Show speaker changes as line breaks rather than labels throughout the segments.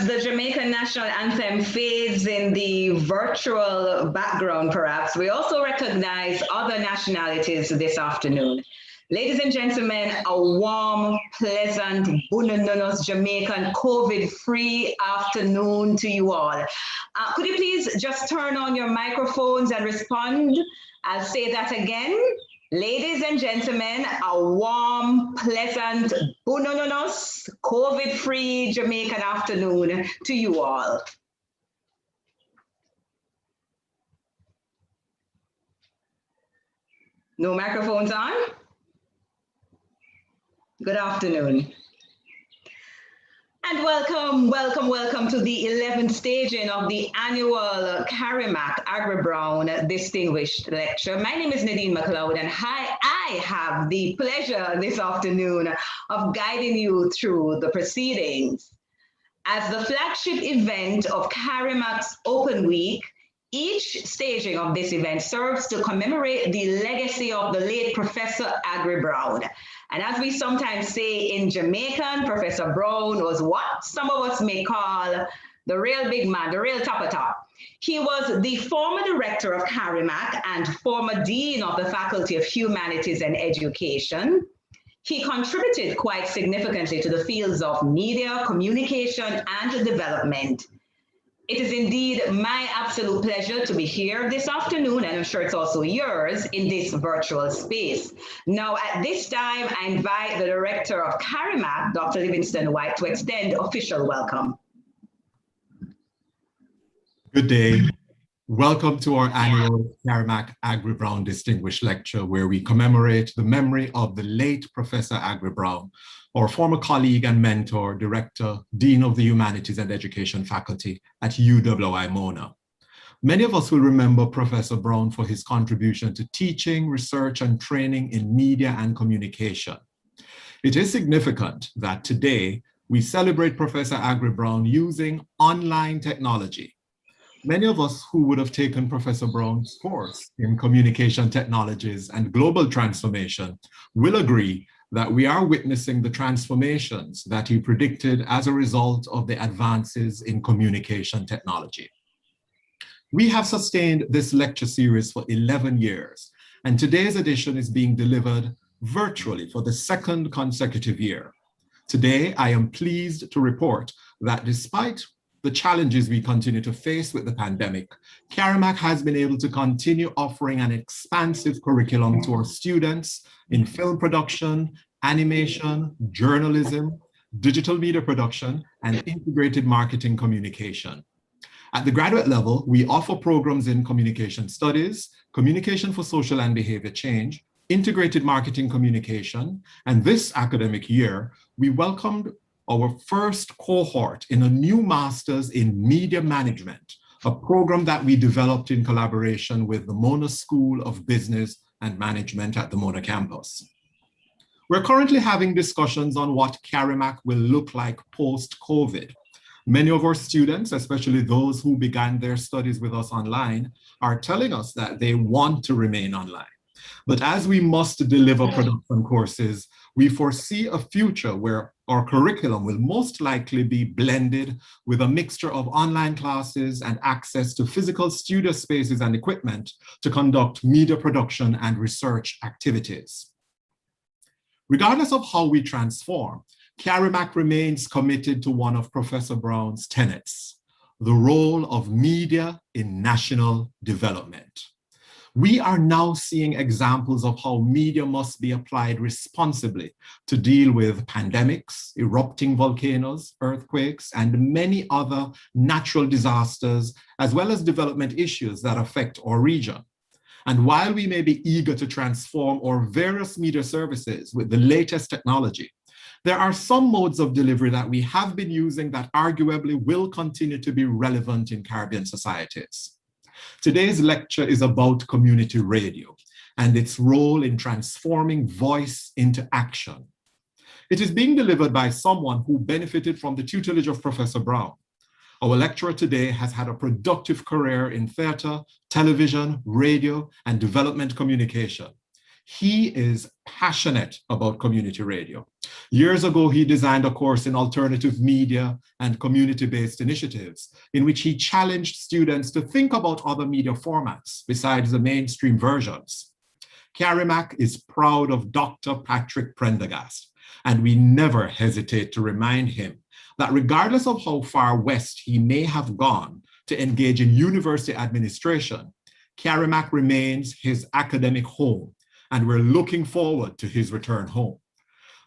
as the Jamaican national anthem fades in the virtual background, perhaps, we also recognize other nationalities this afternoon. Ladies and gentlemen, a warm, pleasant, Bunononos Jamaican COVID-free afternoon to you all. Could you please just turn on your microphones and respond? I'll say that again. Ladies and gentlemen, a warm, pleasant, Bunononos, COVID-free Jamaican afternoon to you all. No microphones on? Good afternoon. And welcome to the 11th staging of the annual CARIMAC Aggrey Brown Distinguished Lecture. My name is Nadine McLeod, and I have the pleasure this afternoon of guiding you through the proceedings. As the flagship event of CARIMAC's Open Week, each staging of this event serves to commemorate the legacy of the late Professor Aggrey Brown. And as we sometimes say in Jamaican, Professor Brown was what some of us may call the real big man, the real top of top. He was the former director of CARIMAC and former dean of the Faculty of Humanities and Education. He contributed quite significantly to the fields of media, communication, and development. It is indeed my absolute pleasure to be here this afternoon, and I'm sure it's also yours, in this virtual space. Now, at this time, I invite the director of CARIMAC, Dr. Livingston White, to extend official welcome.
Good day. Welcome to our annual CARIMAC Aggrey Brown Distinguished Lecture, where we commemorate the memory of the late Professor Aggrey Brown, our former colleague and mentor, director, dean of the Humanities and Education faculty at UWI Mona. Many of us will remember Professor Brown for his contribution to teaching, research, and training in media and communication. It is significant that today we celebrate Professor Aggrey Brown using online technology. Many of us who would have taken Professor Brown's course in communication technologies and global transformation will agree that we are witnessing the transformations that he predicted as a result of the advances in communication technology. We have sustained this lecture series for 11 years, and today's edition is being delivered virtually for the second consecutive year. Today, I am pleased to report that despite the challenges we continue to face with the pandemic, CARIMAC has been able to continue offering an expansive curriculum to our students in film production, animation, journalism, digital media production, and integrated marketing communication. At the graduate level, we offer programs in communication studies, communication for social and behavior change, integrated marketing communication, and this academic year, we welcomed our first cohort in a new master's in media management, a program that we developed in collaboration with the Mona School of Business and Management at the Mona campus. We're currently having discussions on what CARIMAC will look like post-COVID. Many of our students, especially those who began their studies with us online, are telling us that they want to remain online. But as we must deliver production courses, we foresee a future where our curriculum will most likely be blended with a mixture of online classes and access to physical studio spaces and equipment to conduct media production and research activities. Regardless of how we transform, CARIMAC remains committed to one of Professor Brown's tenets, the role of media in national development. We are now seeing examples of how media must be applied responsibly to deal with pandemics, erupting volcanoes, earthquakes, and many other natural disasters, as well as development issues that affect our region. And while we may be eager to transform our various media services with the latest technology, there are some modes of delivery that we have been using that arguably will continue to be relevant in Caribbean societies. Today's lecture is about community radio and its role in transforming voice into action. It is being delivered by someone who benefited from the tutelage of Professor Brown. Our lecturer today has had a productive career in theater, television, radio, and development communication. He is passionate about community radio. Years ago, he designed a course in alternative media and community-based initiatives in which he challenged students to think about other media formats besides the mainstream versions. CARIMAC is proud of Dr. Patrick Prendergast, and we never hesitate to remind him that regardless of how far west he may have gone to engage in university administration, CARIMAC remains his academic home, and we're looking forward to his return home.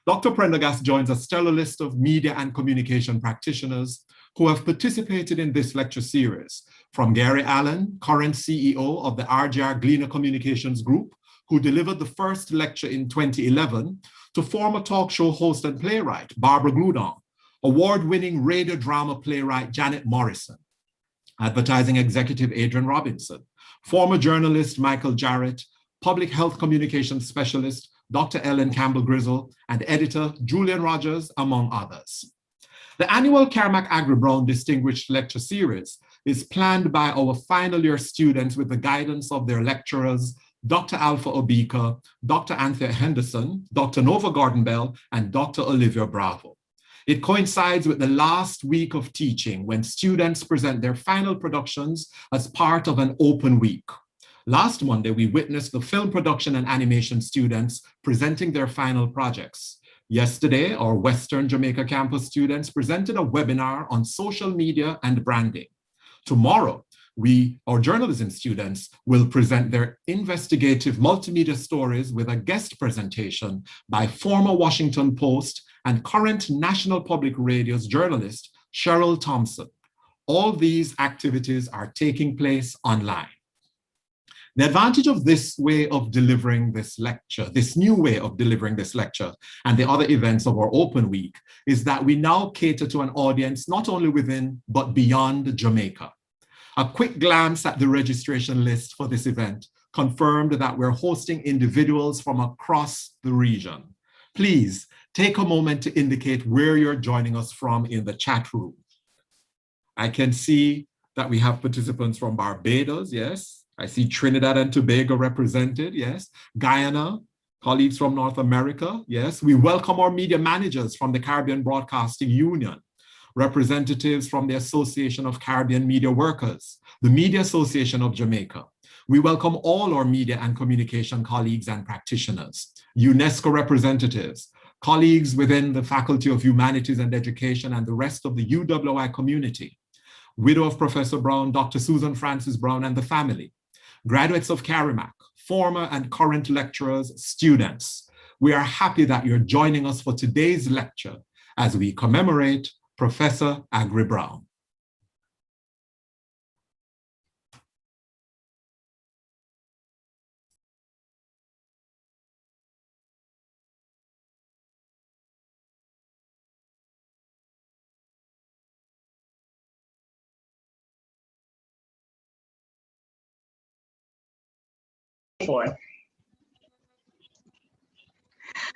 Dr. Prendergast joins a stellar list of media and communication practitioners who have participated in this lecture series, from Gary Allen, current CEO of the RJR Gleaner Communications Group, who delivered the first lecture in 2011, to former talk show host and playwright Barbara Gludon, award-winning radio drama playwright Janet Morrison, advertising executive Adrian Robinson, former journalist Michael Jarrett, public health communications specialist Dr. Ellen Campbell-Grizzle, and editor Julian Rogers, among others. The annual CARIMAC Aggrey Brown Distinguished Lecture Series is planned by our final year students with the guidance of their lecturers, Dr. Alpha Obika, Dr. Anthea Henderson, Dr. Nova Gordon-Bell, and Dr. Olivia Bravo. It coincides with the last week of teaching when students present their final productions as part of an open week. Last Monday, we witnessed the film production and animation students presenting their final projects. Yesterday, our Western Jamaica campus students presented a webinar on social media and branding. Tomorrow, our journalism students will present their investigative multimedia stories with a guest presentation by former Washington Post and current National Public Radio's journalist, Cheryl Thompson. All these activities are taking place online. The advantage of this way of delivering this lecture, this new way of delivering this lecture, and the other events of our open week, is that we now cater to an audience not only within, but beyond Jamaica. A quick glance at the registration list for this event confirmed that we're hosting individuals from across the region. Please take a moment to indicate where you're joining us from in the chat room. I can see that we have participants from Barbados, yes. I see Trinidad and Tobago represented, yes. Guyana, colleagues from North America, yes. We welcome our media managers from the Caribbean Broadcasting Union, representatives from the Association of Caribbean Media Workers, the Media Association of Jamaica. We welcome all our media and communication colleagues and practitioners, UNESCO representatives, colleagues within the Faculty of Humanities and Education and the rest of the UWI community, widow of Professor Brown, Dr. Susan Francis Brown and the family, graduates of CARIMAC, former and current lecturers, students. We are happy that you're joining us for today's lecture as we commemorate Professor Aggrey Brown.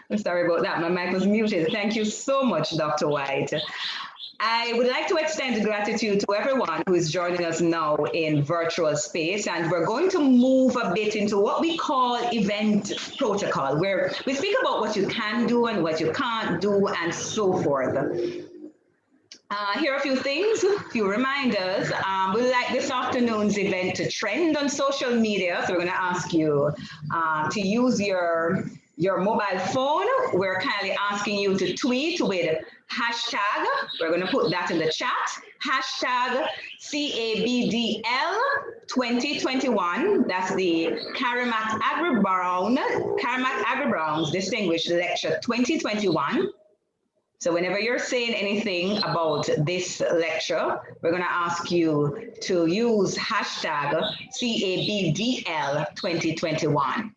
I'm sorry about that, my mic was muted. Thank you so much, Dr. White. I would like to extend gratitude to everyone who is joining us now in virtual space, and we're going to move a bit into what we call event protocol, where we speak about what you can do and what you can't do and so forth. Here are a few things, a few reminders. We would like this afternoon's event to trend on social media, so we're going to ask you to use your mobile phone. We're kindly asking you to tweet with hashtag, we're going to put that in the chat, hashtag CABDL 2021. That's the CARIMAC Aggrey Brown's Distinguished Lecture 2021. So whenever you're saying anything about this lecture, we're going to ask you to use hashtag CABDL 2021.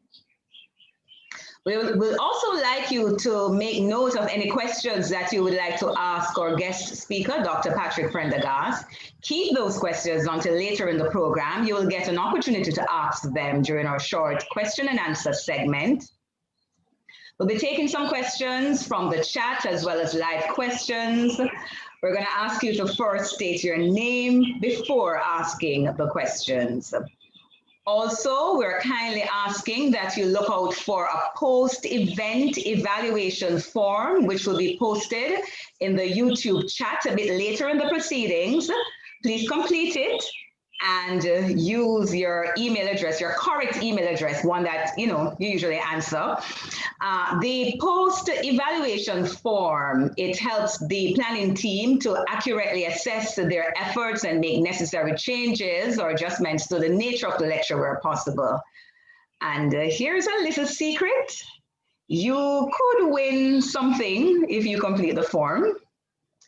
We'll also like you to make note of any questions that you would like to ask our guest speaker, Dr. Patrick Prendergast. Keep those questions until later in the program. You will get an opportunity to ask them during our short question and answer segment. We'll be taking some questions from the chat as well as live questions. We're going to ask you to first state your name before asking the questions. Also, we're kindly asking that you look out for a post-event evaluation form, which will be posted in the YouTube chat a bit later in the proceedings. Please complete it and use your email address, your correct email address, one that you usually answer. The post-evaluation form, it helps the planning team to accurately assess their efforts and make necessary changes or adjustments to the nature of the lecture where possible. And here's a little secret. You could win something if you complete the form.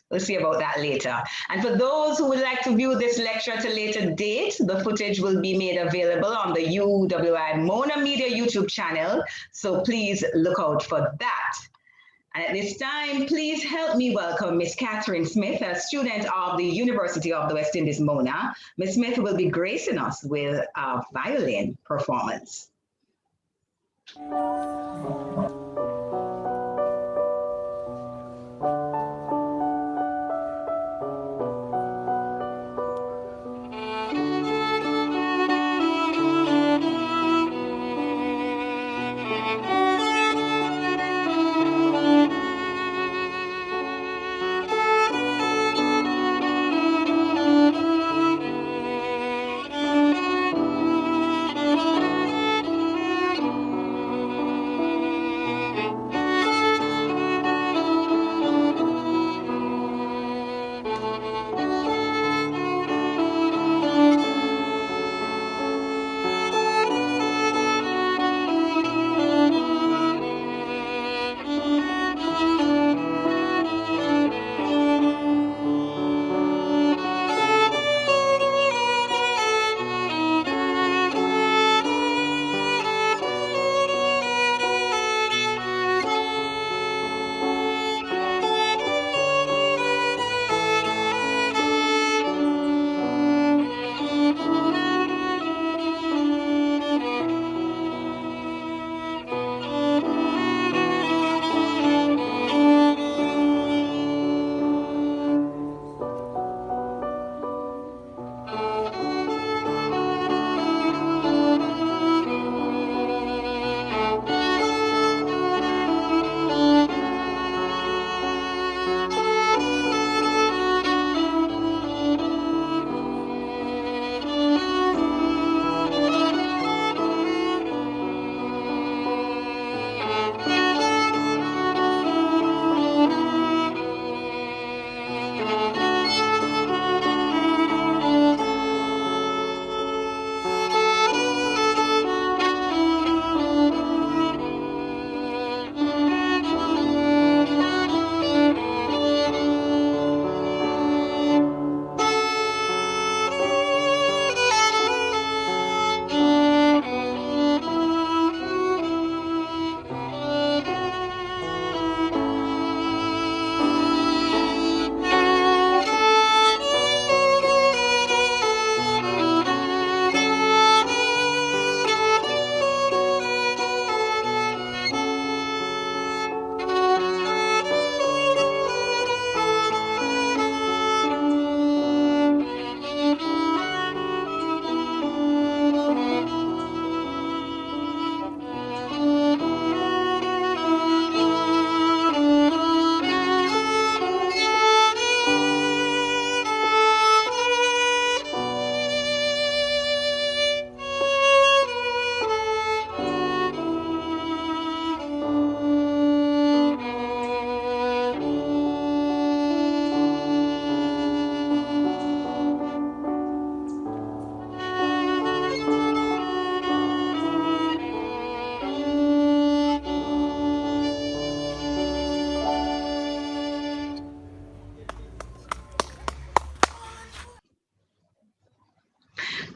We'll see about that later. And for those who would like to view this lecture at a later date, the footage will be made available on the UWI MonaMedia YouTube channel. So please look out for that. And at this time, please help me welcome Miss Catherine Smith, a student of the University of the West Indies, Mona. Miss Smith will be gracing us with a violin performance.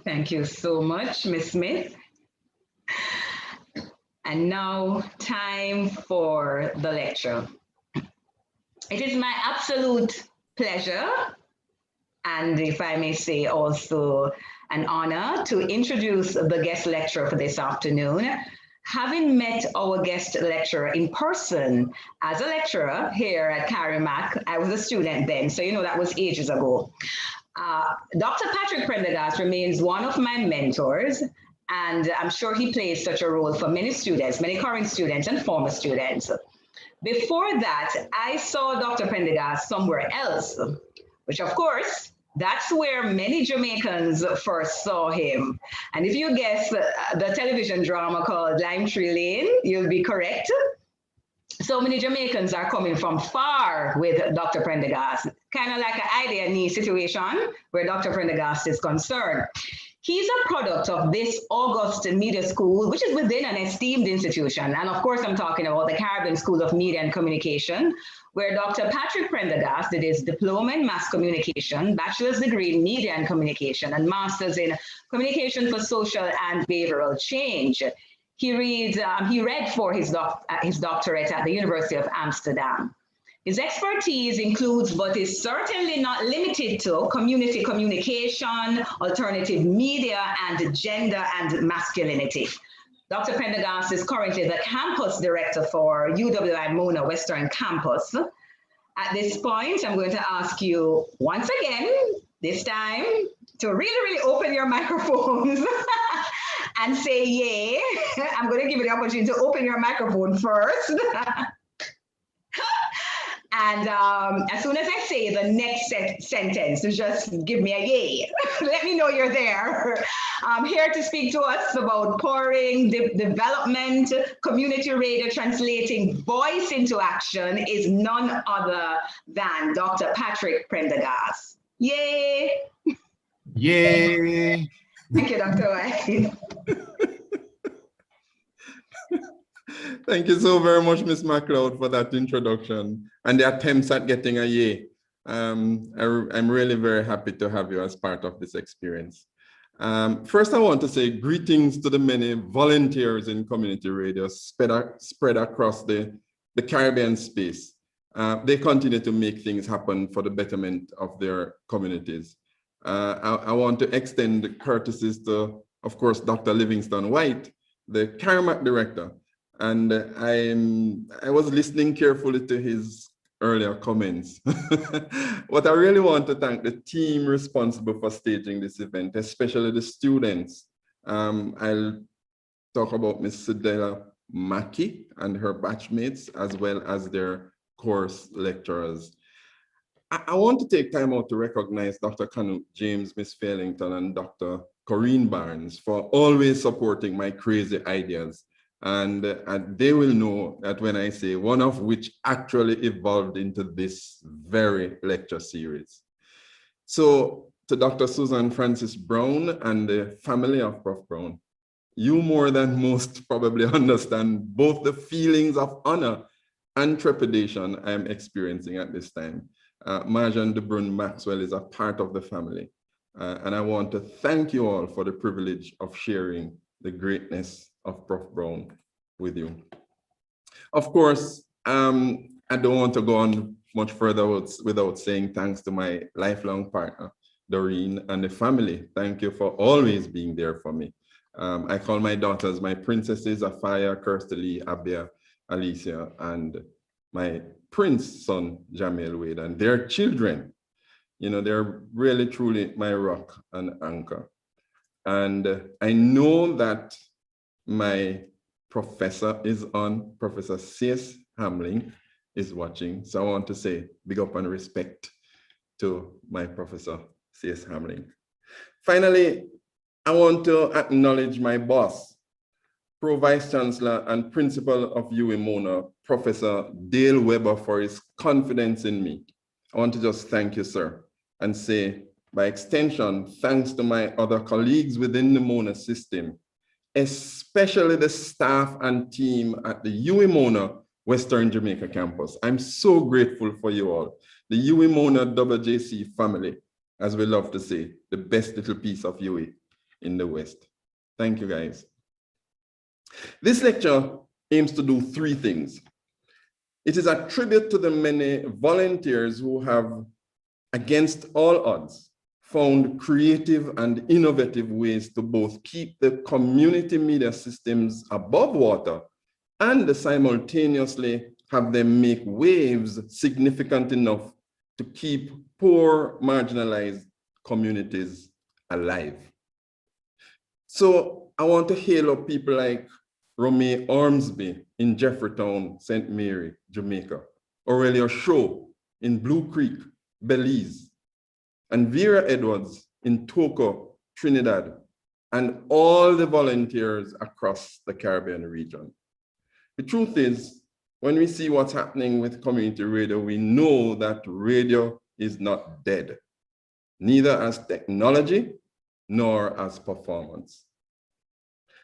Thank you so much, Ms. Smith. And now, time for the lecture. It is my absolute pleasure, and if I may say also an honor, to introduce the guest lecturer for this afternoon. Having met our guest lecturer in person as a lecturer here at CARIMAC, I was a student then, so that was ages ago. Dr. Patrick Prendergast remains one of my mentors, And I'm sure he plays such a role for many students, many current students and former students. Before that, I saw Dr. Prendergast somewhere else, which of course, that's where many Jamaicans first saw him. And if you guess the television drama called Lime Tree Lane, you'll be correct. So many Jamaicans are coming from far with Dr. Prendergast, kind of like an idea knee situation where Dr. Prendergast is concerned. He's a product of this August Media School, which is within an esteemed institution. And of course, I'm talking about the Caribbean School of Media and Communication, where Dr. Patrick Prendergast did his diploma in mass communication, bachelor's degree in media and communication, and master's in communication for social and behavioral change. He read for his doctorate at the University of Amsterdam. His expertise includes, but is certainly not limited to, community communication, alternative media, and gender and masculinity. Dr. Prendergast is currently the campus director for UWI Mona Western Campus. At this point, I'm going to ask you once again, this time, to really open your microphones and say yay. I'm going to give you the opportunity to open your microphone first. And as soon as I say the next sentence, just give me a yay. Let me know you're there. I'm here to speak to us about pouring development, community radio translating voice into action is none other than Dr. Patrick Prendergast. Yay!
Yay!
Thank you, Dr. White.
Thank you so very much, Ms. MacLeod, for that introduction and the attempts at getting a yay. I'm really very happy to have you as part of this experience. First, I want to say greetings to the many volunteers in community radio spread across the Caribbean space. They continue to make things happen for the betterment of their communities. I want to extend the courtesies to, of course, Dr. Livingston White, the CARIMAC director. And I was listening carefully to his earlier comments. But I really want to thank the team responsible for staging this event, especially the students. I'll talk about Ms. Sidela Mackey and her batchmates, as well as their course lecturers. I want to take time out to recognize Dr. Canute James, Ms. Fairlington, and Dr. Corinne Barnes for always supporting my crazy ideas. And they will know that when I say one of which actually evolved into this very lecture series. So to Dr. Susan Francis Brown and the family of Prof. Brown, you more than most probably understand both the feelings of honor and trepidation I am experiencing at this time. Marjan de Bruyne Maxwell is a part of the family. And I want to thank you all for the privilege of sharing the greatness of Prof. Brown with you. Of course, I don't want to go on much further without saying thanks to my lifelong partner, Doreen, and the family. Thank you for always being there for me. I call my daughters my princesses, Afaya, Kirsty Lee, Abia, Alicia, and my prince son, Jamil Wade, and their children. You know, they're really, truly my rock and anchor. And I know that my professor is on, Professor C.S. Hamling is watching. So I want to say big up and respect to my professor, C.S. Hamling. Finally, I want to acknowledge my boss, Pro Vice Chancellor and Principal of UWI Mona, Professor Dale Weber, for his confidence in me. I want to just thank you, sir, and say, by extension, thanks to my other colleagues within the Mona system, especially the staff and team at the UWI Mona Western Jamaica campus. I'm so grateful for you all. The UWI Mona WJC family, as we love to say, the best little piece of UWI in the West. Thank you, guys. This lecture aims to do three things. It is a tribute to the many volunteers who have, against all odds, found creative and innovative ways to both keep the community media systems above water and simultaneously have them make waves significant enough to keep poor, marginalized communities alive. So I want to hail up people like Romeo Ormsby in Jeffreytown, St. Mary, Jamaica, Aurelia Shaw in Blue Creek, Belize, and Vera Edwards in Toco, Trinidad, and all the volunteers across the Caribbean region. The truth is, when we see what's happening with community radio, we know that radio is not dead, neither as technology nor as performance.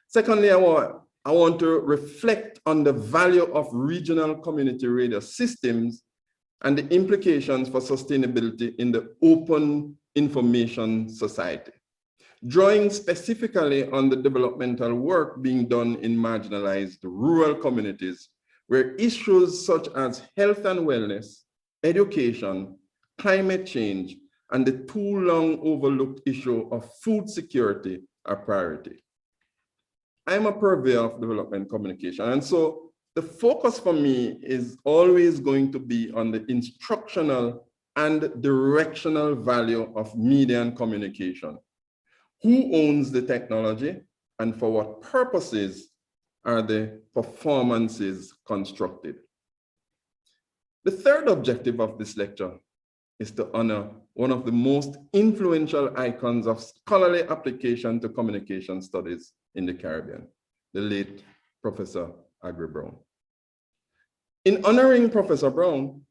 Secondly, I want to reflect on the value of regional community radio systems and the implications for sustainability in the open information society, drawing specifically on the developmental work being done in marginalized rural communities, where issues such as health and wellness, education, climate change, and the too long overlooked issue of food security are priority. I'm a purveyor of development communication, and so the focus for me is always going to be on the instructional and directional value of media and communication. Who owns the technology, and for what purposes are the performances constructed? The third objective of this lecture is to honor one of the most influential icons of scholarly application to communication studies in the Caribbean, the late Professor Aggrey Brown. In honoring Professor Brown,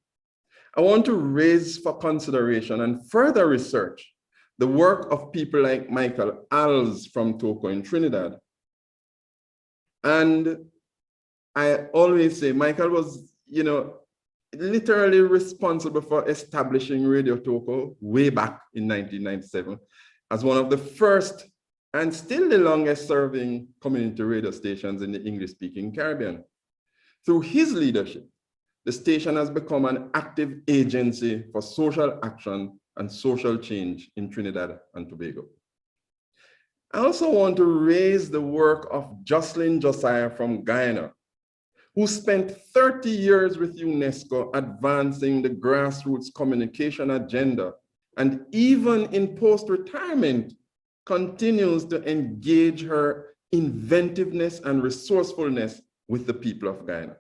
I want to raise for consideration and further research the work of people like Michael Alves from Toco in Trinidad. And I always say Michael was, literally responsible for establishing Radio Toco way back in 1997 as one of the first and still the longest serving community radio stations in the English-speaking Caribbean. Through his leadership, the station has become an active agency for social action and social change in Trinidad and Tobago. I also want to raise the work of Jocelyn Josiah from Guyana, who spent 30 years with UNESCO advancing the grassroots communication agenda, and even in post-retirement, continues to engage her inventiveness and resourcefulness with the people of Guyana.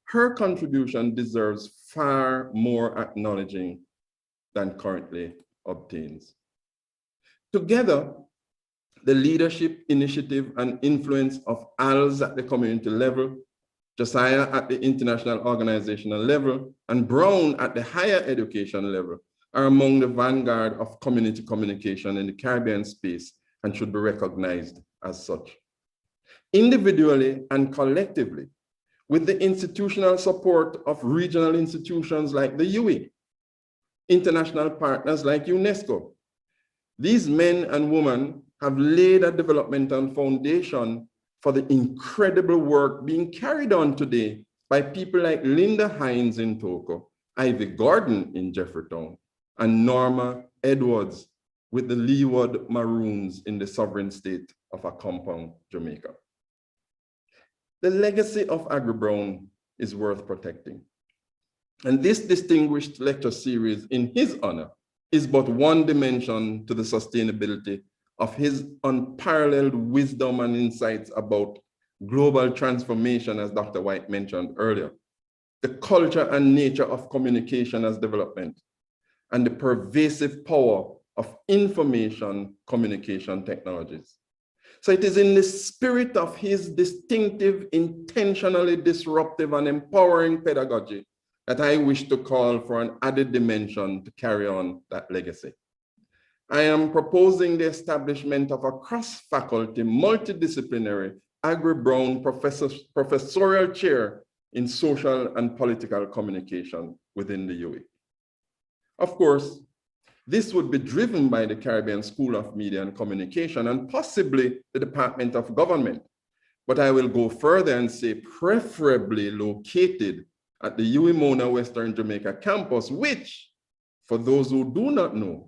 Her contribution deserves far more acknowledging than currently obtains. Together, the leadership, initiative, and influence of ALS at the community level, Josiah at the international organizational level, and Brown at the higher education level are among the vanguard of community communication in the Caribbean space and should be recognized as such. Individually and collectively, with the institutional support of regional institutions like the UE, international partners like UNESCO, these men and women have laid a developmental foundation for the incredible work being carried on today by people like Linda Hines in Toco, Ivy Gordon in Jeffreytown, and Norma Edwards with the Leeward Maroons in the sovereign state of Accompong, Jamaica. The legacy of Aggrey Brown is worth protecting. And this distinguished lecture series in his honor is but one dimension to the sustainability of his unparalleled wisdom and insights about global transformation, as Dr. White mentioned earlier, the culture and nature of communication as development, and the pervasive power of information communication technologies. So it is in the spirit of his distinctive, intentionally disruptive and empowering pedagogy that I wish to call for an added dimension to carry on that legacy. I am proposing the establishment of a cross-faculty, multidisciplinary Aggrey Brown professorial chair in social and political communication within the UE. Of course, this would be driven by the Caribbean School of Media and Communication and possibly the Department of Government. But I will go further and say preferably located at the UE Mona Western Jamaica campus, which, for those who do not know,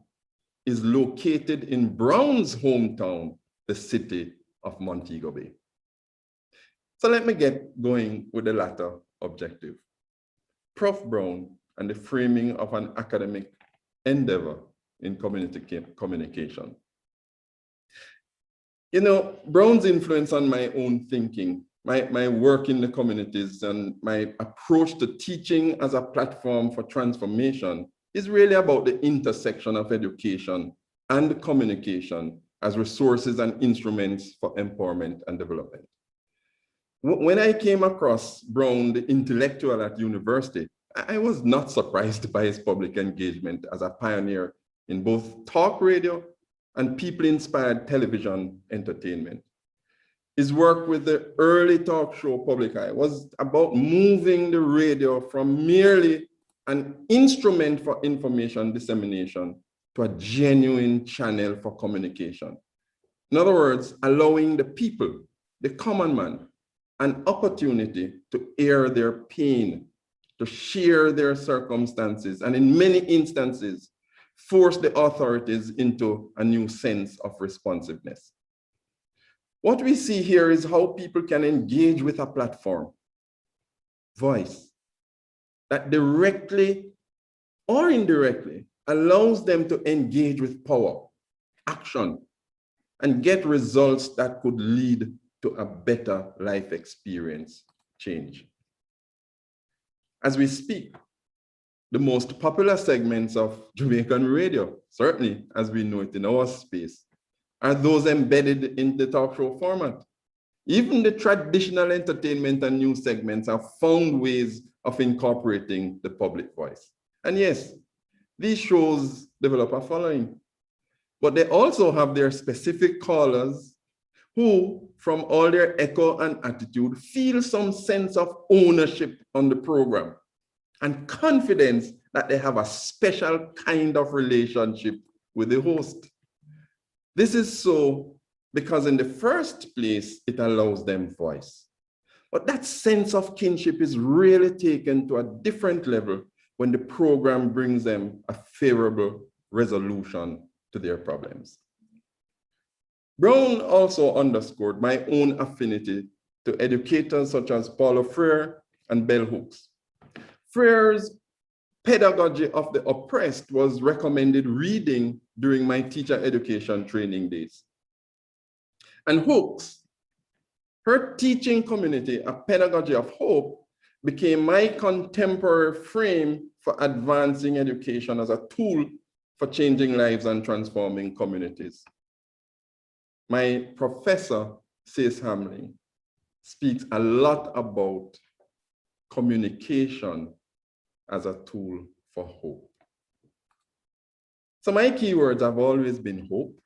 is located in Brown's hometown, the city of Montego Bay. So let me get going with the latter objective. Prof. Brown and the framing of an academic endeavor in community communication. You know, Brown's influence on my own thinking, my work in the communities, and my approach to teaching as a platform for transformation is really about the intersection of education and communication as resources and instruments for empowerment and development. When I came across Brown, the intellectual at university, I was not surprised by his public engagement as a pioneer in both talk radio and people-inspired television entertainment. His work with the early talk show Public Eye was about moving the radio from merely an instrument for information dissemination to a genuine channel for communication. In other words, allowing the people, the common man, an opportunity to air their pain, to share their circumstances, and in many instances, force the authorities into a new sense of responsiveness. What we see here is how people can engage with a platform, voice, that directly or indirectly allows them to engage with power, action, and get results that could lead to a better life experience change. As we speak, the most popular segments of Jamaican radio, certainly as we know it in our space, are those embedded in the talk show format. Even the traditional entertainment and news segments have found ways of incorporating the public voice. And yes, these shows develop a following, but they also have their specific callers who, from all their echo and attitude, feel some sense of ownership on the program and confidence that they have a special kind of relationship with the host. This is so because in the first place, it allows them voice. But that sense of kinship is really taken to a different level when the program brings them a favorable resolution to their problems. Brown also underscored my own affinity to educators such as Paulo Freire and Bell Hooks. Freire's Pedagogy of the Oppressed was recommended reading during my teacher education training days. And Hooks, her teaching community, A Pedagogy of Hope, became my contemporary frame for advancing education as a tool for changing lives and transforming communities. My professor, Sis Hamling, speaks a lot about communication as a tool for hope. So my keywords have always been hope,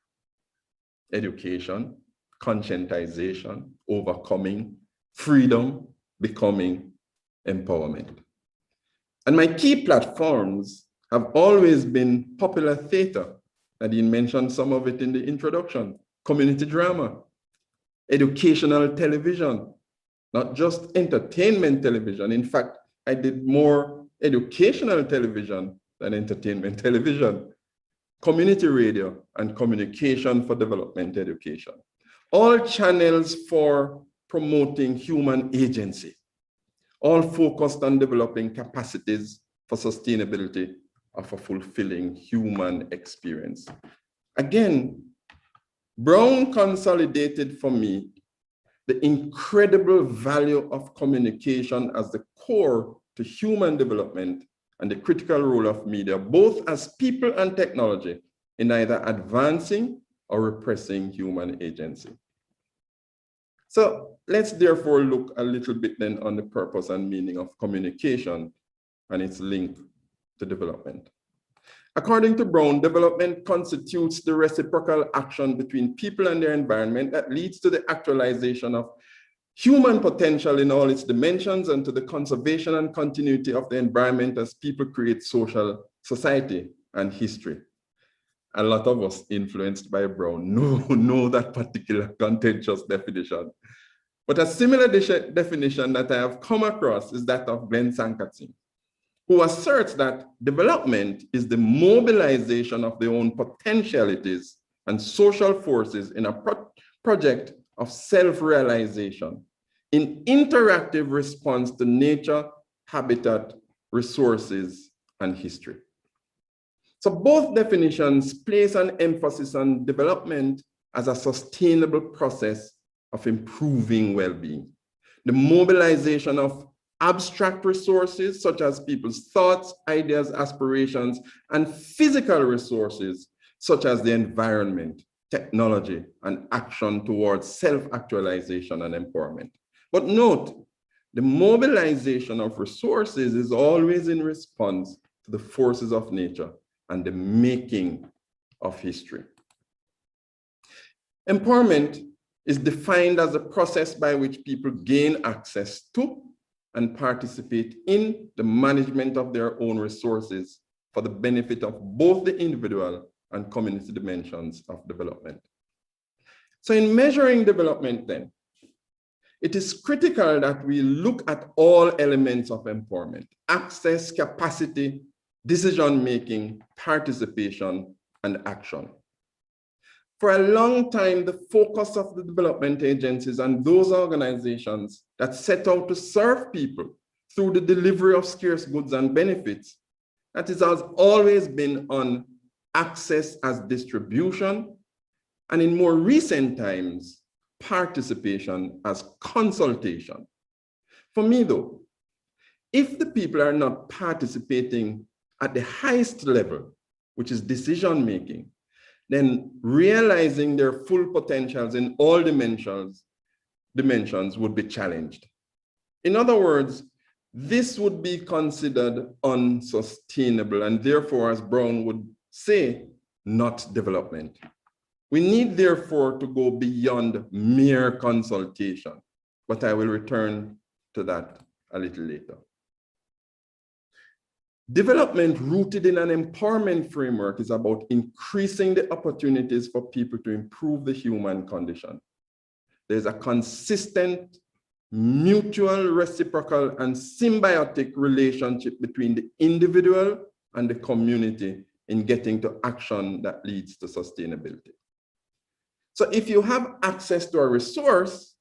education, conscientization, overcoming, freedom, becoming, empowerment. And my key platforms have always been popular theater. Nadine mentioned some of it in the introduction. Community drama, educational television, not just entertainment television. In fact, I did more educational television than entertainment television. Community radio and communication for development education. All channels for promoting human agency, all focused on developing capacities for sustainability of a fulfilling human experience. Again, Brown consolidated for me the incredible value of communication as the core to human development and the critical role of media, both as people and technology, in either advancing or repressing human agency. So let's therefore look a little bit then on the purpose and meaning of communication and its link to development. According to Brown, development constitutes the reciprocal action between people and their environment that leads to the actualization of human potential in all its dimensions and to the conservation and continuity of the environment as people create social society and history. A lot of us influenced by Brown know that particular contentious definition. But a similar definition that I have come across is that of Glenn Sankatsing, who asserts that development is the mobilization of their own potentialities and social forces in a project of self-realization in interactive response to nature, habitat, resources, and history. So both definitions place an emphasis on development as a sustainable process of improving well-being. The mobilization of abstract resources such as people's thoughts, ideas, aspirations, and physical resources such as the environment, technology, and action towards self-actualization and empowerment. But note, the mobilization of resources is always in response to the forces of nature and the making of history. Empowerment is defined as a process by which people gain access to and participate in the management of their own resources for the benefit of both the individual and community dimensions of development. So in measuring development then, it is critical that we look at all elements of empowerment: access, capacity, decision-making, participation, and action. For a long time, the focus of the development agencies and those organizations that set out to serve people through the delivery of scarce goods and benefits, that has always been on access as distribution, and in more recent times, participation as consultation. For me though, if the people are not participating at the highest level, which is decision-making, then realizing their full potentials in all dimensions would be challenged. In other words, this would be considered unsustainable and therefore, as Brown would say, not development. We need therefore to go beyond mere consultation, but I will return to that a little later. Development rooted in an empowerment framework is about increasing the opportunities for people to improve the human condition. There's a consistent, mutual, reciprocal, and symbiotic relationship between the individual and the community in getting to action that leads to sustainability. So if you have access to a resource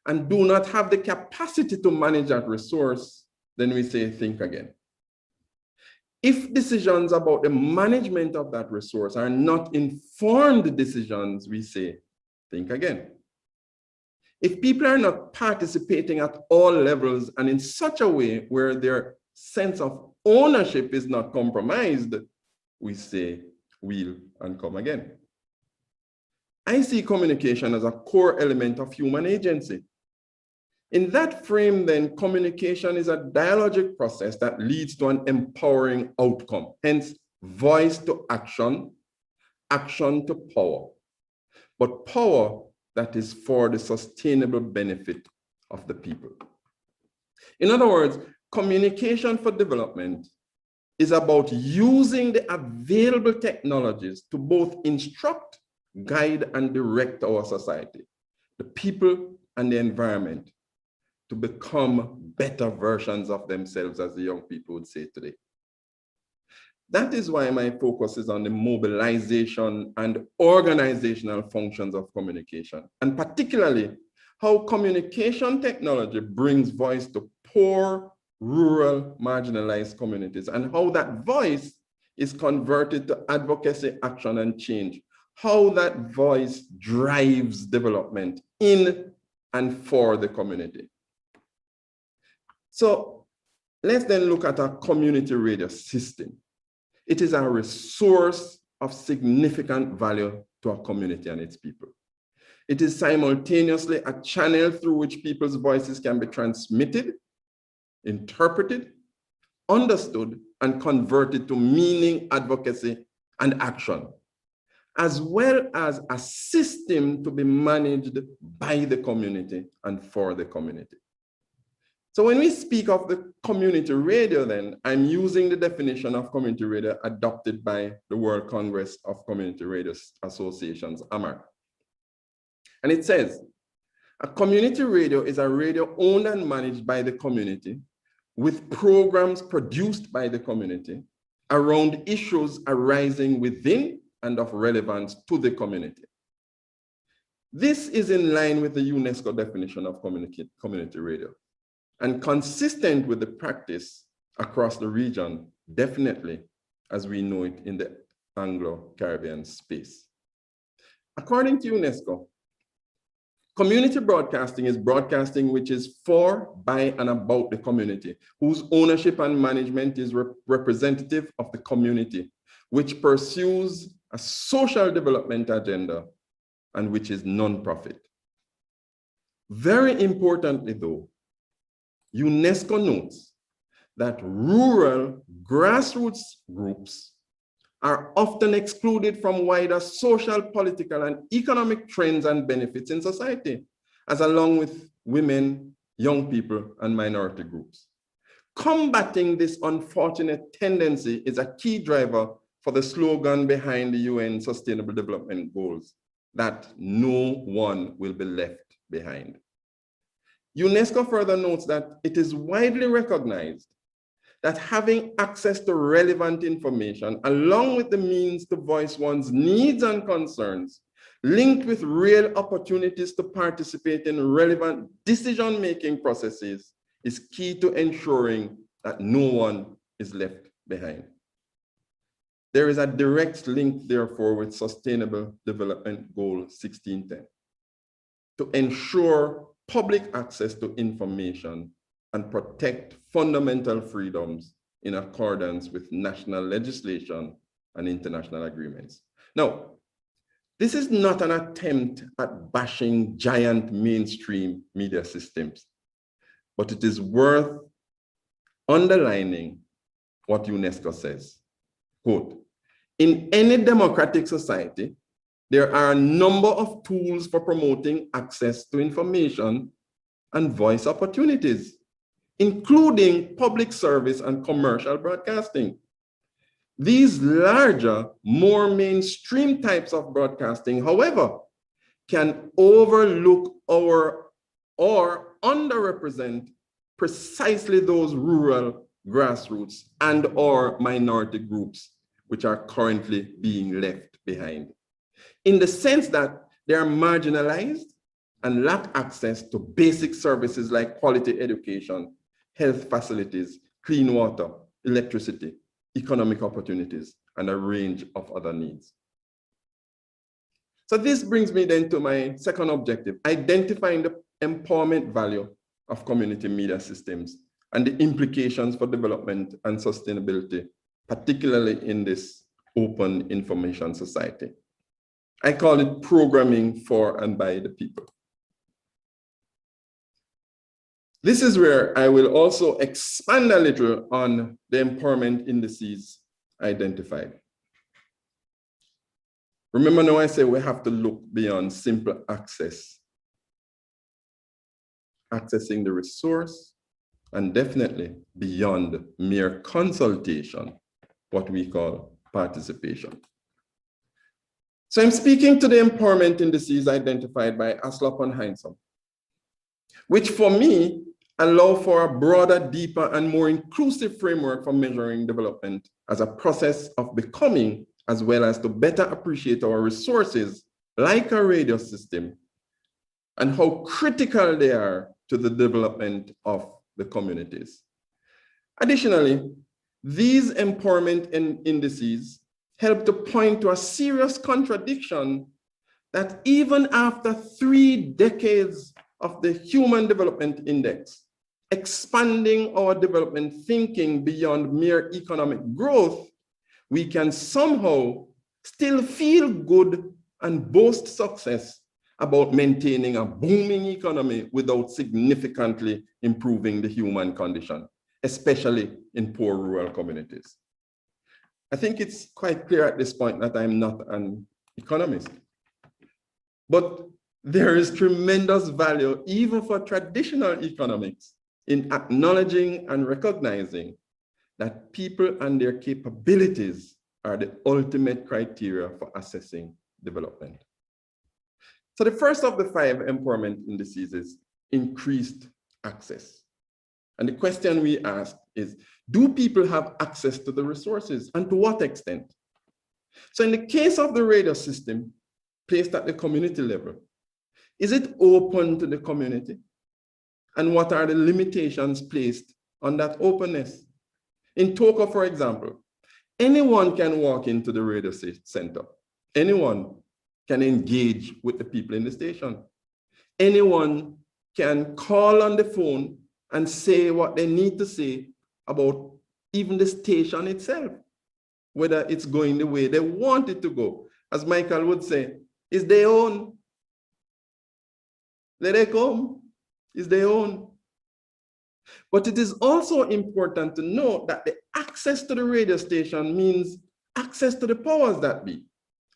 and do not have the capacity to manage that resource, then we say, think again. If decisions about the management of that resource are not informed decisions, we say, think again. If people are not participating at all levels and in such a way where their sense of ownership is not compromised, we say, wheel and come again. I see communication as a core element of human agency. In that frame, then, communication is a dialogic process that leads to an empowering outcome, hence voice to action, action to power, but power that is for the sustainable benefit of the people. In other words, communication for development is about using the available technologies to both instruct, guide, and direct our society, the people and the environment, to become better versions of themselves, as the young people would say today. That is why my focus is on the mobilization and organizational functions of communication, and particularly how communication technology brings voice to poor, rural, marginalized communities, and how that voice is converted to advocacy, action, and change, how that voice drives development in and for the community. So let's then look at our community radio system. It is a resource of significant value to our community and its people. It is simultaneously a channel through which people's voices can be transmitted, interpreted, understood, and converted to meaning, advocacy, and action, as well as a system to be managed by the community and for the community. So when we speak of the community radio, then I'm using the definition of community radio adopted by the World Congress of Community Radio Associations, AMAC. And it says, a community radio is a radio owned and managed by the community with programs produced by the community around issues arising within and of relevance to the community. This is in line with the UNESCO definition of community radio, and consistent with the practice across the region, definitely as we know it in the Anglo-Caribbean space. According to UNESCO, community broadcasting is broadcasting which is for, by, and about the community, whose ownership and management is representative of the community, which pursues a social development agenda, and which is non-profit. Very importantly, though, UNESCO notes that rural grassroots groups are often excluded from wider social, political, and economic trends and benefits in society, as along with women, young people, and minority groups. Combating this unfortunate tendency is a key driver for the slogan behind the UN Sustainable Development Goals, that no one will be left behind. UNESCO further notes that it is widely recognized that having access to relevant information, along with the means to voice one's needs and concerns, linked with real opportunities to participate in relevant decision-making processes, is key to ensuring that no one is left behind. There is a direct link, therefore, with Sustainable Development Goal 1610 to ensure public access to information and protect fundamental freedoms in accordance with national legislation and international agreements. Now, this is not an attempt at bashing giant mainstream media systems, but it is worth underlining what UNESCO says. Quote, in any democratic society, there are a number of tools for promoting access to information and voice opportunities, including public service and commercial broadcasting. These larger, more mainstream types of broadcasting, however, can overlook or underrepresent precisely those rural grassroots and/or minority groups which are currently being left behind, in the sense that they are marginalized and lack access to basic services like quality education, health facilities, clean water, electricity, economic opportunities, and a range of other needs. So this brings me then to my second objective, identifying the empowerment value of community media systems and the implications for development and sustainability, particularly in this open information society. I call it programming for and by the people. This is where I will also expand a little on the empowerment indices identified. Remember now I say we have to look beyond simple access, accessing the resource, and definitely beyond mere consultation, what we call participation. So I'm speaking to the empowerment indices identified by Aslop and Heinsohn, which for me allow for a broader, deeper, and more inclusive framework for measuring development as a process of becoming, as well as to better appreciate our resources like a radio system and how critical they are to the development of the communities. Additionally, these empowerment indices help to point to a serious contradiction that even after 3 decades of the Human Development Index, expanding our development thinking beyond mere economic growth, we can somehow still feel good and boast success about maintaining a booming economy without significantly improving the human condition, especially in poor rural communities. I think it's quite clear at this point that I'm not an economist, but there is tremendous value even for traditional economics in acknowledging and recognizing that people and their capabilities are the ultimate criteria for assessing development. So the first of the 5 empowerment indices is increased access. And the question we ask is, do people have access to the resources, and to what extent? So in the case of the radio system placed at the community level, is it open to the community? And what are the limitations placed on that openness? In Togo, for example, anyone can walk into the radio center, anyone, can engage with the people in the station. Anyone can call on the phone and say what they need to say about even the station itself, whether it's going the way they want it to go. As Michael would say, it's their own. Let it come, it's their own. But it is also important to note that the access to the radio station means access to the powers that be.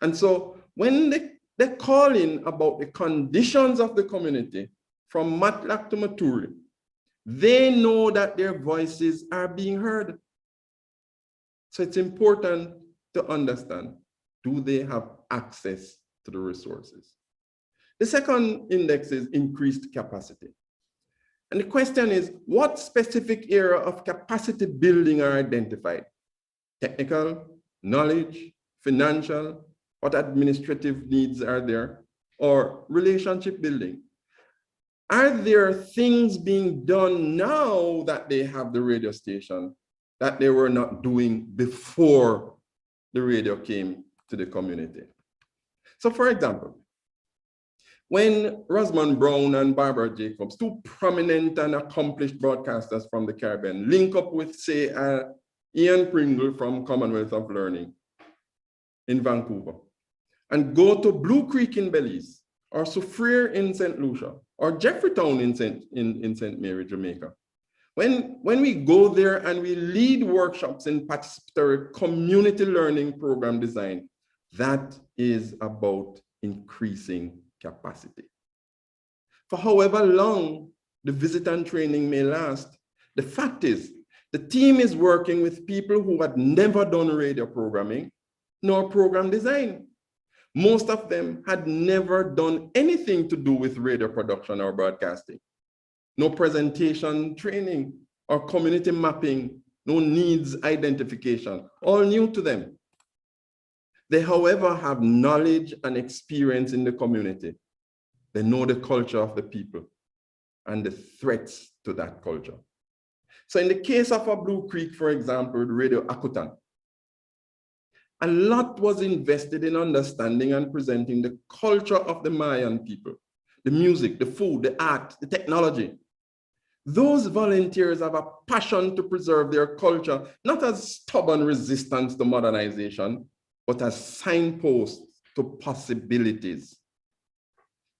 And so when they call in about the conditions of the community, from Matlack to Maturi, they know that their voices are being heard. So it's important to understand, do they have access to the resources? The second index is increased capacity. And the question is, what specific area of capacity building are identified? Technical, knowledge, financial, what administrative needs are there, or relationship building? Are there things being done now that they have the radio station that they were not doing before the radio came to the community? So for example, when Rosamond Brown and Barbara Jacobs, two prominent and accomplished broadcasters from the Caribbean, link up with, say, Ian Pringle from Commonwealth of Learning in Vancouver, and go to Blue Creek in Belize, or Soufriere in St. Lucia, or Jeffreytown in St. Mary, Jamaica. When we go there and we lead workshops in participatory community learning program design, that is about increasing capacity. For however long the visit and training may last, the fact is the team is working with people who had never done radio programming nor program design. Most of them had never done anything to do with radio production or broadcasting. No presentation training or community mapping, no needs identification, all new to them. They, however, have knowledge and experience in the community. They know the culture of the people and the threats to that culture. So in the case of a Blue Creek, for example, Radio Akutan, a lot was invested in understanding and presenting the culture of the Mayan people, the music, the food, the art, the technology. Those volunteers have a passion to preserve their culture, not as stubborn resistance to modernization, but as signposts to possibilities.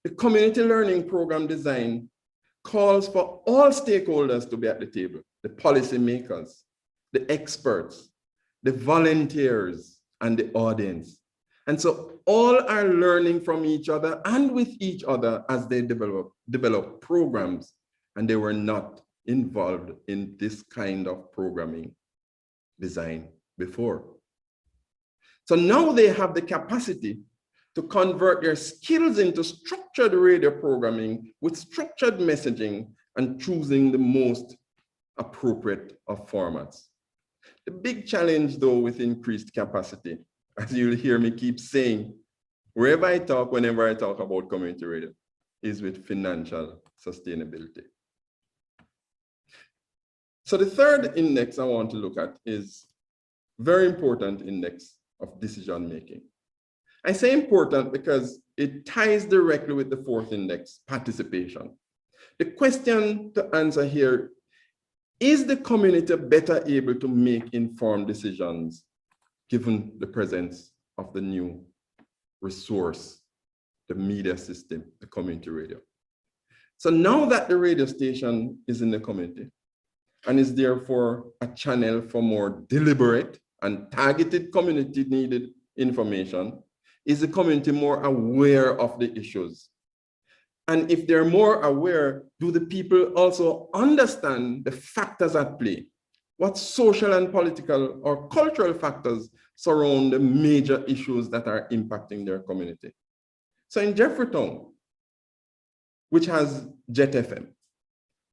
The community learning program design calls for all stakeholders to be at the table, the policymakers, the experts, the volunteers, and the audience. And so all are learning from each other and with each other as they develop programs, and they were not involved in this kind of programming design before. So now they have the capacity to convert their skills into structured radio programming with structured messaging and choosing the most appropriate of formats. The big challenge, though, with increased capacity, as you'll hear me keep saying, wherever I talk, whenever I talk about community radio, is with financial sustainability. So the third index I want to look at is very important index of decision making. I say important because it ties directly with the fourth index, participation. The question to answer here, is the community better able to make informed decisions given the presence of the new resource, the media system, the community radio? So now that the radio station is in the community and is therefore a channel for more deliberate and targeted community needed information, is the community more aware of the issues? And if they're more aware, do the people also understand the factors at play? What social and political or cultural factors surround the major issues that are impacting their community? So in Jeffreytown, which has Jet FM,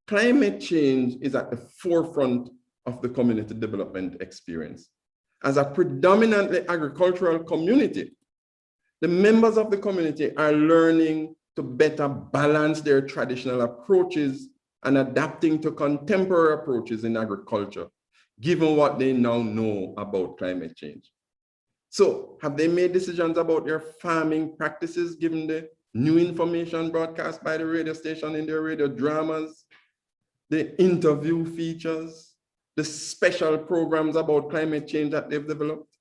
climate change is at the forefront of the community development experience. As a predominantly agricultural community, the members of the community are learning to better balance their traditional approaches and adapting to contemporary approaches in agriculture, given what they now know about climate change. So have they made decisions about their farming practices given the new information broadcast by the radio station in their radio dramas, the interview features, the special programs about climate change that they've developed?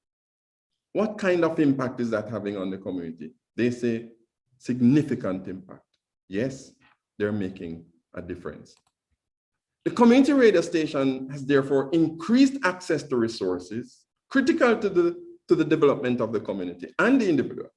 What kind of impact is that having on the community? They say significant impact. Yes, they're making a difference. The community radio station has therefore increased access to resources critical to the development of the community and the individual.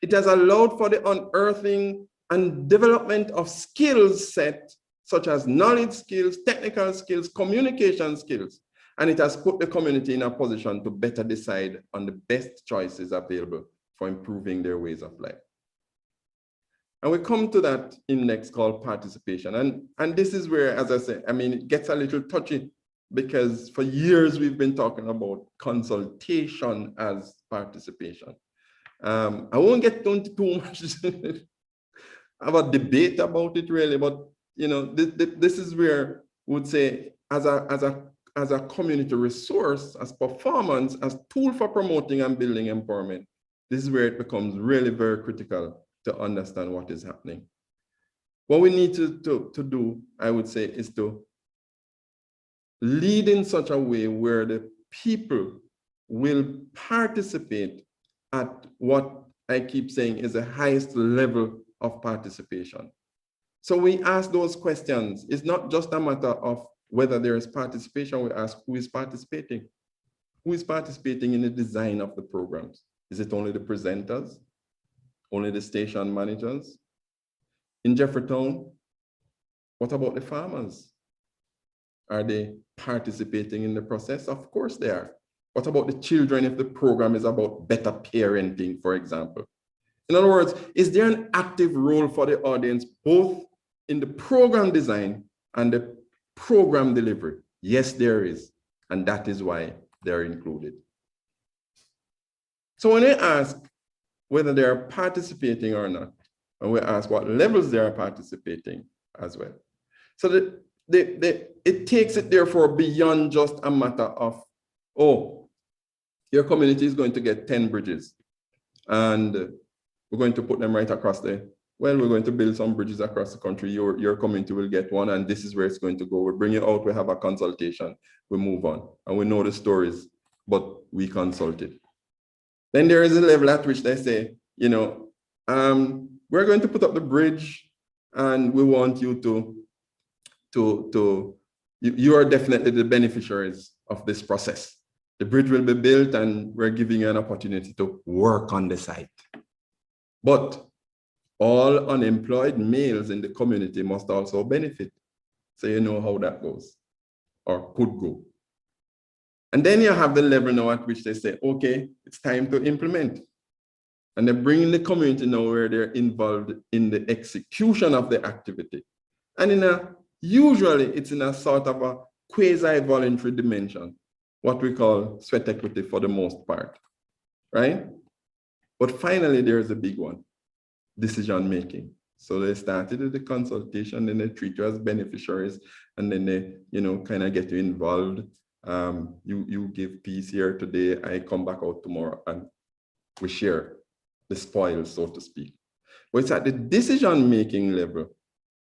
It has allowed for the unearthing and development of skills set such as knowledge skills, technical skills, communication skills, and it has put the community in a position to better decide on the best choices available for improving their ways of life. And we come to that index called participation. And this is where, as I say, I mean, it gets a little touchy because for years we've been talking about consultation as participation. I won't get into too much of a debate about it really, but you know, this is where we would say as a community resource, as performance, as tool for promoting and building empowerment, this is where it becomes really very critical to understand what is happening. What we need to do, I would say, is to lead in such a way where the people will participate at what I keep saying is the highest level of participation. So we ask those questions. It's not just a matter of whether there is participation. We ask who is participating. Who is participating in the design of the programs? Is it only the presenters? Only the station managers? In Jeffertown, what about the farmers? Are they participating in the process? Of course they are. What about the children if the program is about better parenting, for example? In other words, is there an active role for the audience both in the program design and the program delivery? Yes, there is. And that is why they're included. So when we ask whether they are participating or not, and we ask what levels they are participating as well. So it takes it therefore beyond just a matter of, oh, your community is going to get 10 bridges and we're going to put them right across the, well, we're going to build some bridges across the country. Your community will get one and this is where it's going to go. We bring it out, we have a consultation, we move on. And we know the stories, but we consulted. Then there is a level at which they say, you know, we're going to put up the bridge and we want you you are definitely the beneficiaries of this process. The bridge will be built and we're giving you an opportunity to work on the site. But all unemployed males in the community must also benefit. So you know how that goes or could go. And then you have the level now at which they say, okay, it's time to implement. And they bring in the community now where they're involved in the execution of the activity. And usually it's in a sort of a quasi-voluntary dimension, what we call sweat equity for the most part, right? But finally, there's a big one, decision making. So they started with the consultation, then they treat you as beneficiaries, and then they, you know, kind of get you involved. You give peace here today, I come back out tomorrow, and we share the spoils, so to speak. But it's at the decision-making level,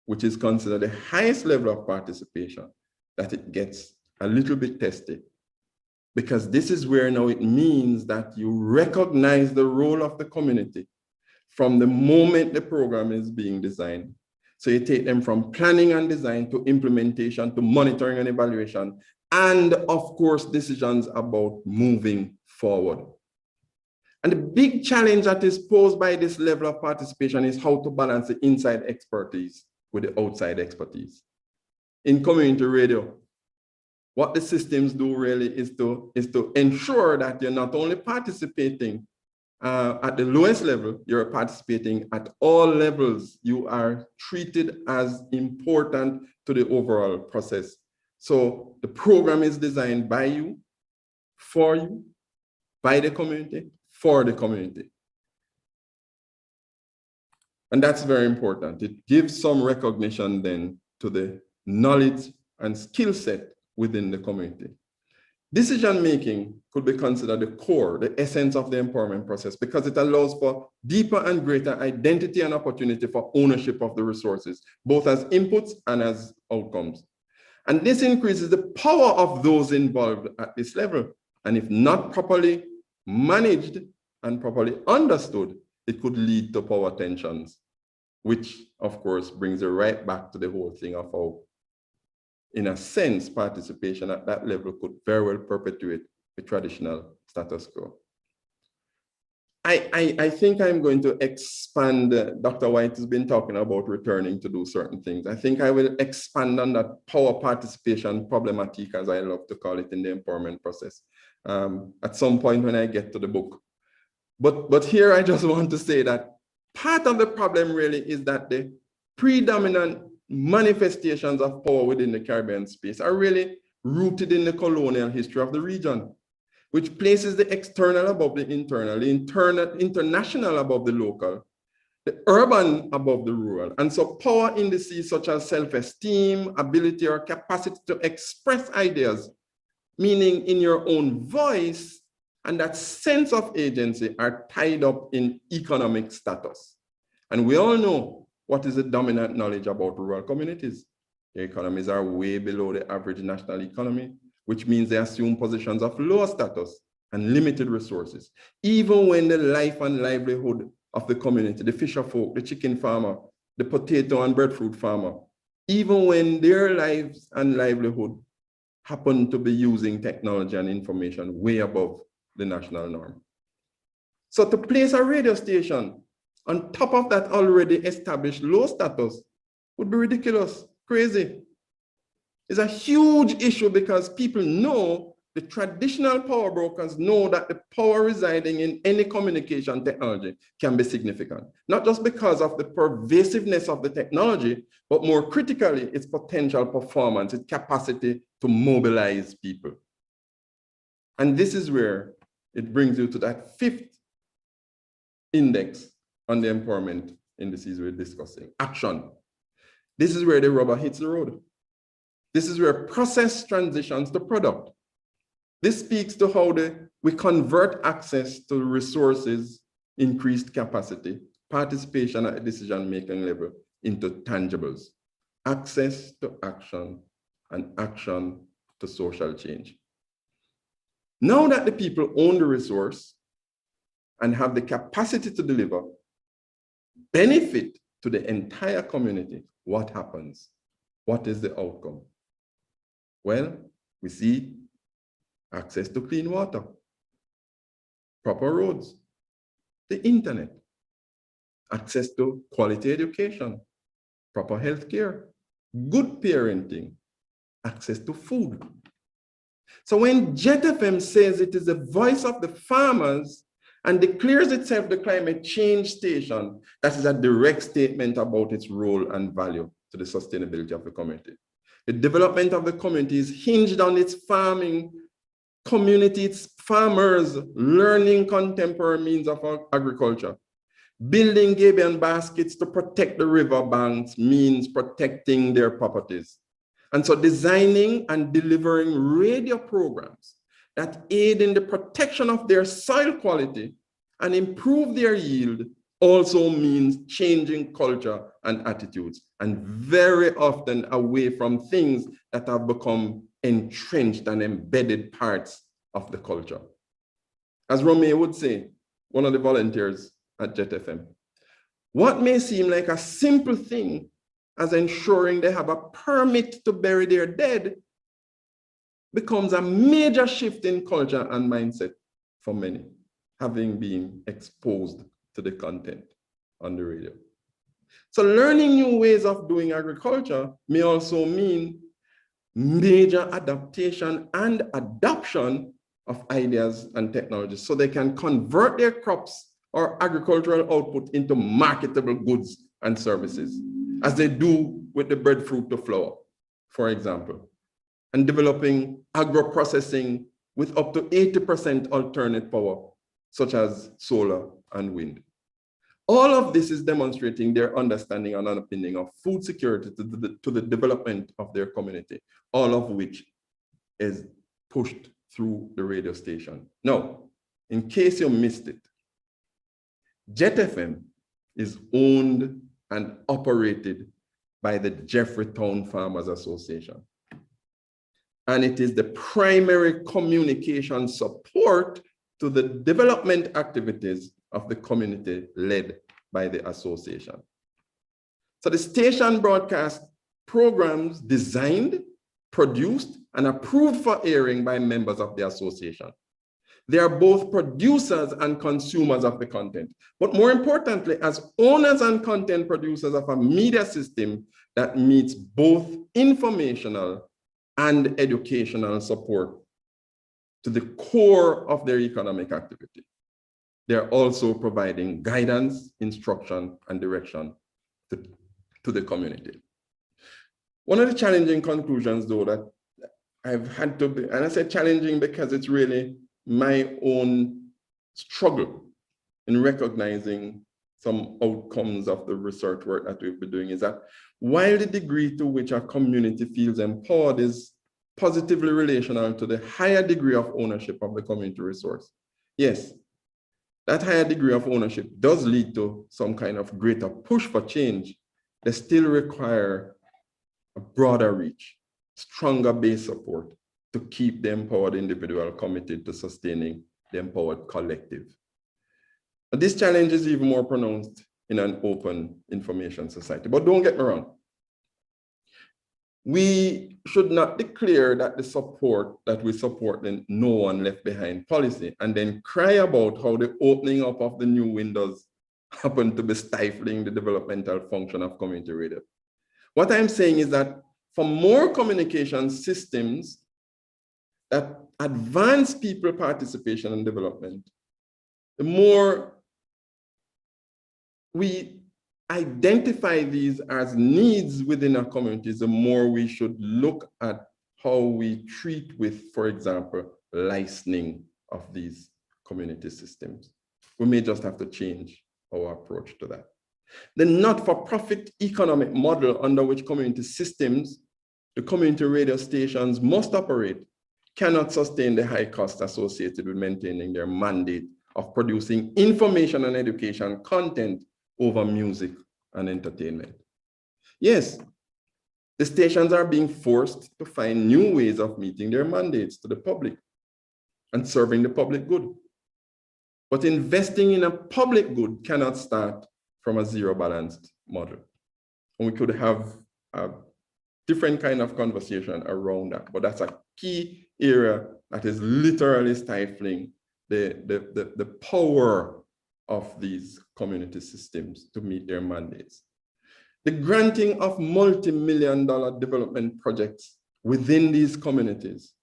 which is considered the highest level of participation, that it gets a little bit testy. Because this is where now it means that you recognize the role of the community from the moment the program is being designed. So you take them from planning and design to implementation to monitoring and evaluation, and of course, decisions about moving forward. And the big challenge that is posed by this level of participation is how to balance the inside expertise with the outside expertise. In community radio, what the systems do really is to ensure that you're not only participating at the lowest level, you're participating at all levels. You are treated as important to the overall process. So the program is designed by you, for you, by the community, for the community. And that's very important. It gives some recognition then to the knowledge and skill set within the community. Decision-making could be considered the core, the essence of the empowerment process, because it allows for deeper and greater identity and opportunity for ownership of the resources, both as inputs and as outcomes. And this increases the power of those involved at this level. And if not properly managed and properly understood, it could lead to power tensions, which of course brings it right back to the whole thing of how, in a sense, participation at that level could very well perpetuate the traditional status quo. I think I'm going to expand. Dr. White has been talking about returning to do certain things. I think I will expand on that power participation problematic, as I love to call it, in the empowerment process at some point when I get to the book. But here I just want to say that part of the problem really is that the predominant manifestations of power within the Caribbean space are really rooted in the colonial history of the region, which places the external above the internal, the international above the local, the urban above the rural. And so power indices such as self-esteem, ability or capacity to express ideas, meaning in your own voice, and that sense of agency are tied up in economic status. And we all know what is the dominant knowledge about rural communities. Their economies are way below the average national economy, which means they assume positions of lower status and limited resources, even when the life and livelihood of the community, the fisher folk, the chicken farmer, the potato and breadfruit farmer, even when their lives and livelihood happen to be using technology and information way above the national norm. So to place a radio station on top of that already established low status would be ridiculous, crazy. It's a huge issue because people know, the traditional power brokers know that the power residing in any communication technology can be significant, not just because of the pervasiveness of the technology, but more critically, its potential performance, its capacity to mobilize people. And this is where it brings you to that fifth index on the empowerment indices we're discussing, action. This is where the rubber hits the road. This is where process transitions to product. This speaks to how we convert access to resources, increased capacity, participation at a decision-making level into tangibles, access to action, and action to social change. Now that the people own the resource and have the capacity to deliver benefit to the entire community, what happens? What is the outcome? Well, we see access to clean water, proper roads, the internet, access to quality education, proper healthcare, good parenting, access to food. So when Jet FM says it is the voice of the farmers and declares itself the climate change station, that is a direct statement about its role and value to the sustainability of the community. The development of the community is hinged on its farming community, its farmers learning contemporary means of agriculture. Building gabion baskets to protect the river banks means protecting their properties. And so designing and delivering radio programs that aid in the protection of their soil quality and improve their yield also means changing culture and attitudes, and very often away from things that have become entrenched and embedded parts of the culture. As Romeo would say, one of the volunteers at Jet FM, what may seem like a simple thing as ensuring they have a permit to bury their dead becomes a major shift in culture and mindset for many, having been exposed to the content on the radio. So learning new ways of doing agriculture may also mean major adaptation and adoption of ideas and technologies so they can convert their crops or agricultural output into marketable goods and services, as they do with the breadfruit to flour, for example, and developing agro-processing with up to 80% alternate power, such as solar and wind. All of this is demonstrating their understanding and underpinning of food security to the development of their community, all of which is pushed through the radio station. Now, in case you missed it, Jet FM is owned and operated by the Jeffreytown Farmers Association. And it is the primary communication support to the development activities of the community led by the association. So the station broadcasts programs designed, produced, and approved for airing by members of the association. They are both producers and consumers of the content, but more importantly, as owners and content producers of a media system that meets both informational and educational support to the core of their economic activity. They're also providing guidance, instruction, and direction to the community. One of the challenging conclusions, though, that I've had to be, and I say challenging because it's really my own struggle in recognizing some outcomes of the research work that we've been doing, is that while the degree to which a community feels empowered is positively relational to the higher degree of ownership of the community resource, yes, that higher degree of ownership does lead to some kind of greater push for change. They still require a broader reach, stronger base support to keep the empowered individual committed to sustaining the empowered collective. And this challenge is even more pronounced in an open information society. But don't get me wrong. We should not declare that the support that we support the no one left behind policy and then cry about how the opening up of the new windows happen to be stifling the developmental function of community radio. What I'm saying is that for more communication systems that advance people participation and development, the more we identify these as needs within our communities, the more we should look at how we treat with, for example, licensing of these community systems. We may just have to change our approach to that. The not-for-profit economic model under which community systems, the community radio stations must operate, cannot sustain the high costs associated with maintaining their mandate of producing information and education content over music and entertainment. Yes, the stations are being forced to find new ways of meeting their mandates to the public and serving the public good. But investing in a public good cannot start from a zero-balanced model. And we could have a different kind of conversation around that, but that's a key area that is literally stifling the power of these community systems to meet their mandates. The granting of multi-million-dollar development projects within these communities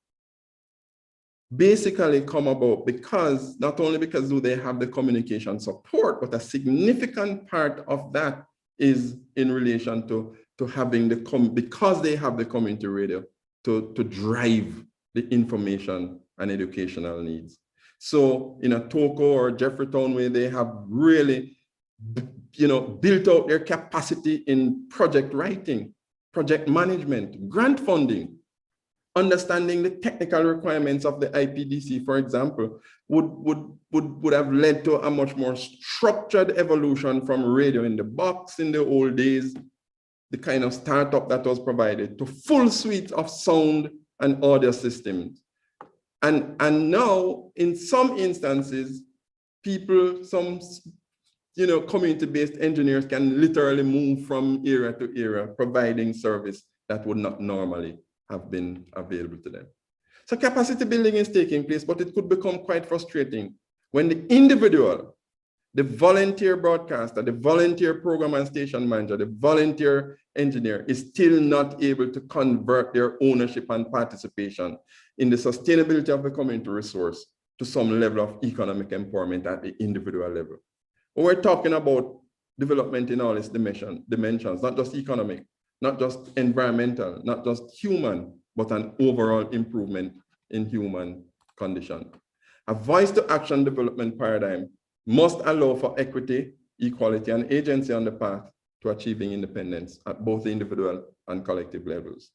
basically come about because, not only because do they have the communication support, but a significant part of that is in relation to having because they have the community radio to drive the information and educational needs. So in a Toko or Jeffreytown way, they have really, built out their capacity in project writing, project management, grant funding, understanding the technical requirements of the IPDC, for example, would have led to a much more structured evolution from radio in the box in the old days, the kind of startup that was provided, to full suite of sound and audio systems. And now, in some instances, people, some community-based engineers can literally move from area to area, providing service that would not normally have been available to them. So capacity building is taking place, but it could become quite frustrating when the individual, the volunteer broadcaster, the volunteer program and station manager, the volunteer engineer is still not able to convert their ownership and participation in the sustainability of the community resource to some level of economic empowerment at the individual level. When we're talking about development in all its dimensions, not just economic, not just environmental, not just human, but an overall improvement in human condition. A voice to action development paradigm must allow for equity, equality, and agency on the path to achieving independence at both the individual and collective levels.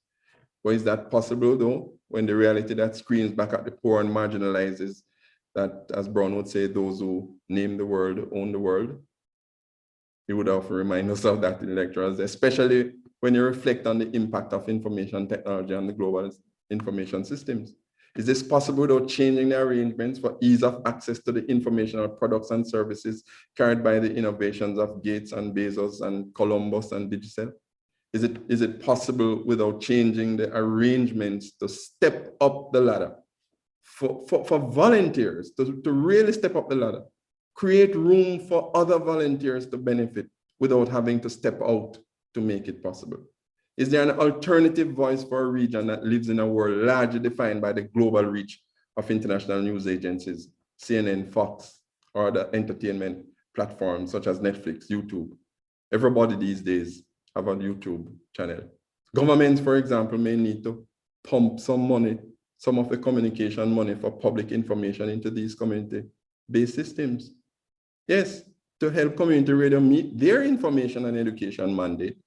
But is that possible though, when the reality that screams back at the poor and marginalizes that, as Brown would say, those who name the world own the world? He would often remind us of that in lectures, especially when you reflect on the impact of information technology on the global information systems. Is this possible without changing the arrangements for ease of access to the informational products and services carried by the innovations of Gates and Bezos and Columbus and Digicel? Is it possible without changing the arrangements to step up the ladder for volunteers to really step up the ladder, create room for other volunteers to benefit without having to step out to make it possible? Is there an alternative voice for a region that lives in a world largely defined by the global reach of international news agencies, CNN, Fox, or other entertainment platforms such as Netflix, YouTube? Everybody these days have a YouTube channel. Governments, for example, may need to pump some money, some of the communication money for public information into these community-based systems. Yes, to help community radio meet their information and education mandate,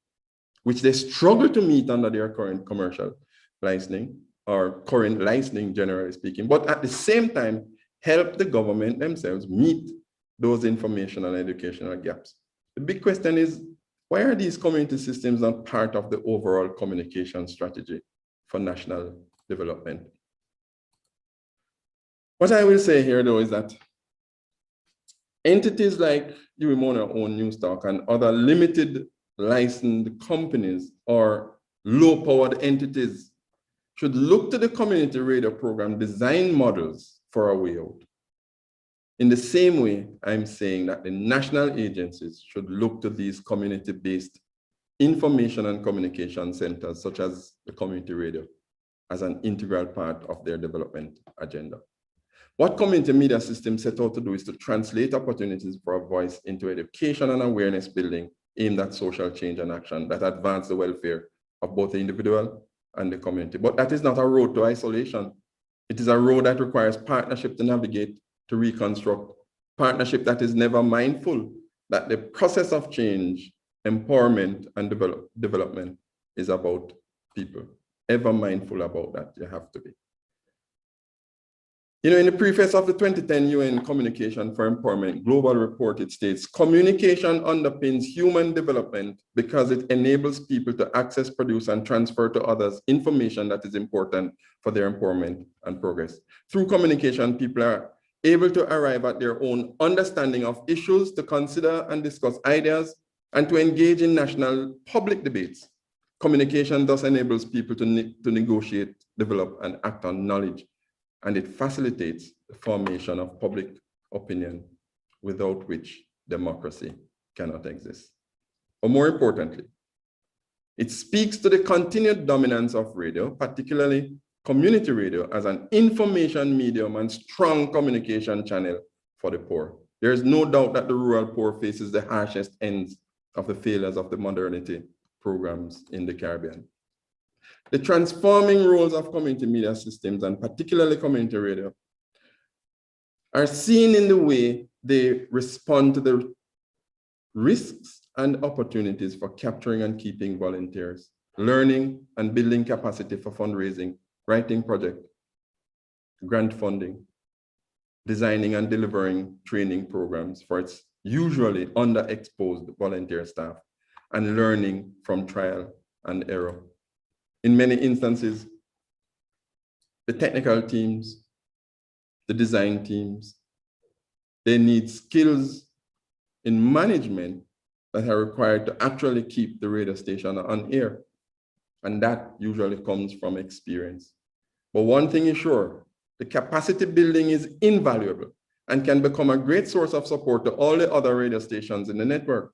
which they struggle to meet under their current commercial licensing or current licensing, generally speaking, but at the same time, help the government themselves meet those informational and educational gaps. The big question is, why are these community systems not part of the overall communication strategy for national development? What I will say here, though, is that entities like Mona-owned Newstalk and other limited licensed companies or low-powered entities should look to the community radio program design models for a way out. In the same way, I'm saying that the national agencies should look to these community-based information and communication centers, such as the community radio, as an integral part of their development agenda. What community media systems set out to do is to translate opportunities for a voice into education and awareness building aimed at social change and action that advance the welfare of both the individual and the community. But that is not a road to isolation. It is a road that requires partnership to navigate, to reconstruct, partnership that is never mindful that the process of change, empowerment, and development is about people. Ever mindful about that, you have to be. You know, in the preface of the 2010 UN Communication for Empowerment Global Report, it states, communication underpins human development because it enables people to access, produce, and transfer to others information that is important for their empowerment and progress. Through communication, people are able to arrive at their own understanding of issues, to consider and discuss ideas, and to engage in national public debates. Communication thus enables people to negotiate, develop, and act on knowledge. And it facilitates the formation of public opinion, without which democracy cannot exist. Or more importantly, it speaks to the continued dominance of radio, particularly community radio, as an information medium and strong communication channel for the poor. There is no doubt that the rural poor faces the harshest ends of the failures of the modernity programs in the Caribbean. The transforming roles of community media systems, and particularly community radio, are seen in the way they respond to the risks and opportunities for capturing and keeping volunteers, learning and building capacity for fundraising, writing project, grant funding, designing and delivering training programs for its usually underexposed volunteer staff, and learning from trial and error. In many instances, the technical teams, the design teams, they need skills in management that are required to actually keep the radio station on air. And that usually comes from experience. But one thing is sure, the capacity building is invaluable and can become a great source of support to all the other radio stations in the network.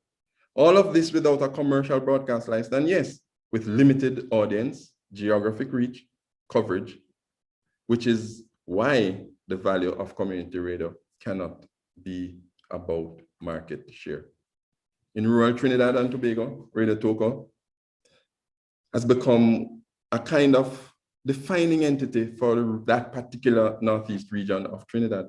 All of this without a commercial broadcast license, and yes, with limited audience, geographic reach, coverage, which is why the value of community radio cannot be about market share. In rural Trinidad and Tobago, Radio Toco has become a kind of defining entity for that particular northeast region of Trinidad.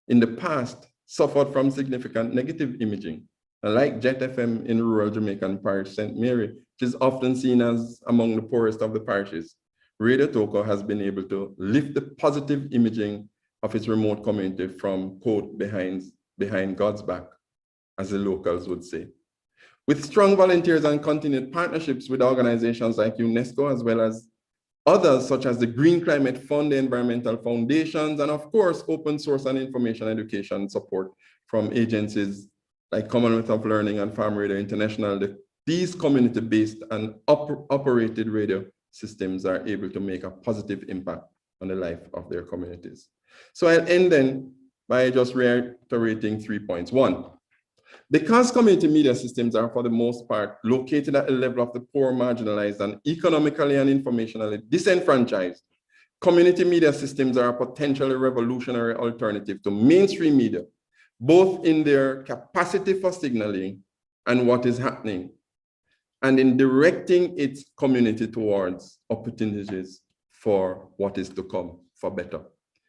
In the past, suffered from significant negative imaging. And like Jet FM in rural Jamaican parish St. Mary, which is often seen as among the poorest of the parishes, Radio Togo has been able to lift the positive imaging of its remote community from, quote, behind God's back, as the locals would say. With strong volunteers and continued partnerships with organizations like UNESCO, as well as others such as the Green Climate Fund, the environmental foundations, and of course, open source and information education support from agencies like Commonwealth of Learning and Farm Radio International, these community-based and operated radio systems are able to make a positive impact on the life of their communities. So I'll end then by just reiterating 3 points. One, because community media systems are for the most part located at the level of the poor, marginalized, and economically and informationally disenfranchised, community media systems are a potentially revolutionary alternative to mainstream media, both in their capacity for signaling and what is happening, and in directing its community towards opportunities for what is to come, for better.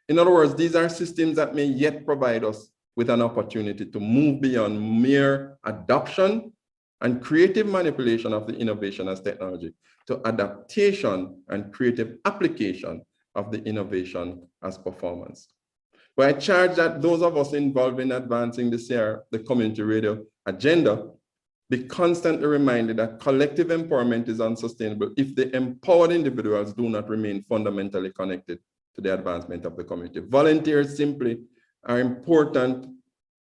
In other words, these are systems that may yet provide us with an opportunity to move beyond mere adoption and creative manipulation of the innovation as technology to adaptation and creative application of the innovation as performance. But I charge that those of us involved in advancing the community radio agenda be constantly reminded that collective empowerment is unsustainable if the empowered individuals do not remain fundamentally connected to the advancement of the community. Volunteers simply are important,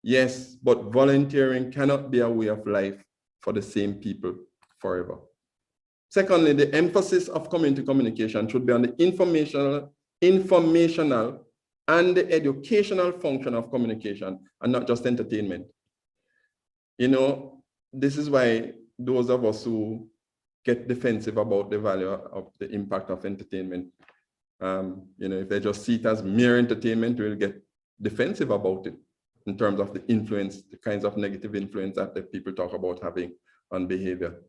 yes, but volunteering cannot be a way of life for the same people forever. Secondly, the emphasis of community communication should be on the informational and the educational function of communication and not just entertainment. You know, this is why those of us who get defensive about the value of the impact of entertainment, you know, if they just see it as mere entertainment, we'll get defensive about it in terms of the influence, the kinds of negative influence that the people talk about having on behavior.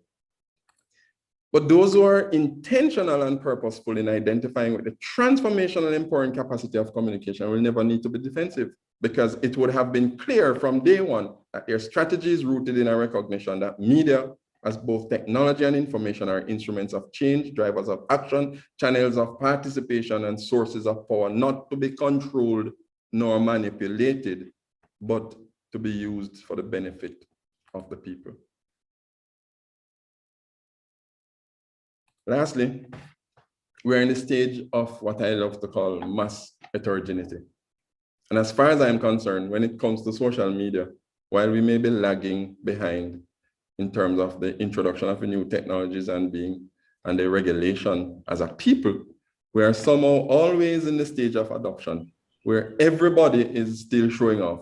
But those who are intentional and purposeful in identifying with the transformational and empowering capacity of communication will never need to be defensive, because it would have been clear from day one that their strategy is rooted in a recognition that media, as both technology and information, are instruments of change, drivers of action, channels of participation, and sources of power, not to be controlled nor manipulated, but to be used for the benefit of the people. Lastly, we're in the stage of what I love to call mass heterogeneity. And as far as I'm concerned, when it comes to social media, while we may be lagging behind in terms of the introduction of new technologies and the regulation as a people, we are somehow always in the stage of adoption, where everybody is still showing off,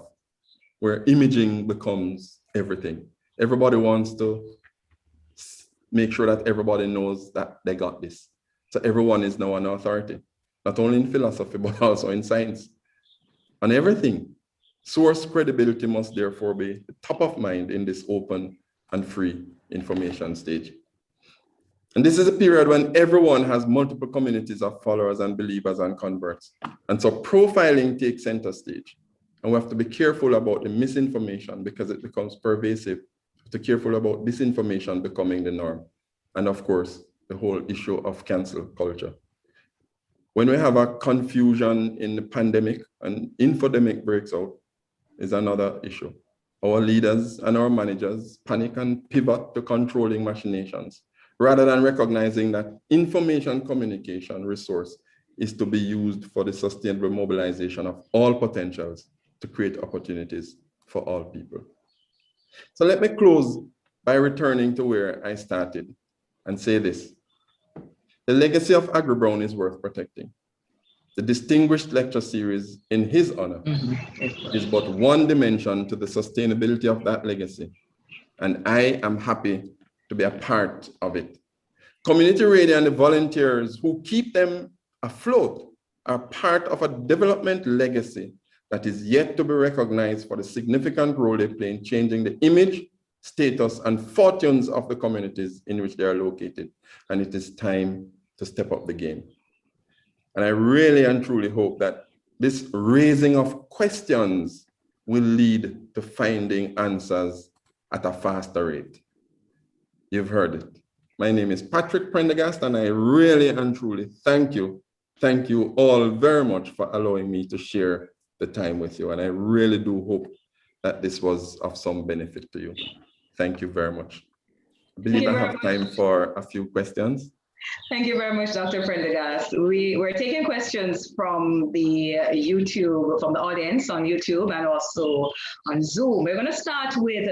where imaging becomes everything. Everybody wants to make sure that everybody knows that they got this. So everyone is now an authority, not only in philosophy, but also in science, on everything. Source credibility must therefore be top of mind in this open and free information stage. And this is a period when everyone has multiple communities of followers and believers and converts. And so profiling takes center stage. And we have to be careful about the misinformation because it becomes pervasive. To be careful about disinformation becoming the norm. And of course, the whole issue of cancel culture. When we have a confusion in the pandemic and infodemic breaks out is another issue. Our leaders and our managers panic and pivot to controlling machinations, rather than recognizing that information communication resource is to be used for the sustainable mobilization of all potentials to create opportunities for all people. So let me close by returning to where I started and say this. The legacy of Aggrey Brown is worth protecting. The distinguished lecture series in his honor is but one dimension to the sustainability of that legacy. And I am happy to be a part of it. Community radio and the volunteers who keep them afloat are part of a development legacy that is yet to be recognized for the significant role they play in changing the image, status, and fortunes of the communities in which they are located. And it is time to step up the game. And I really and truly hope that this raising of questions will lead to finding answers at a faster rate. You've heard it. My name is Patrick Prendergast, and I really and truly thank you. Thank you all very much for allowing me to share the time with you. And I really do hope that this was of some benefit to you. Thank you very much. I believe I have time for a few questions.
Thank you very much, Dr. Prendergast. We're taking questions from the YouTube, from the audience on YouTube and also on Zoom. We're going to start with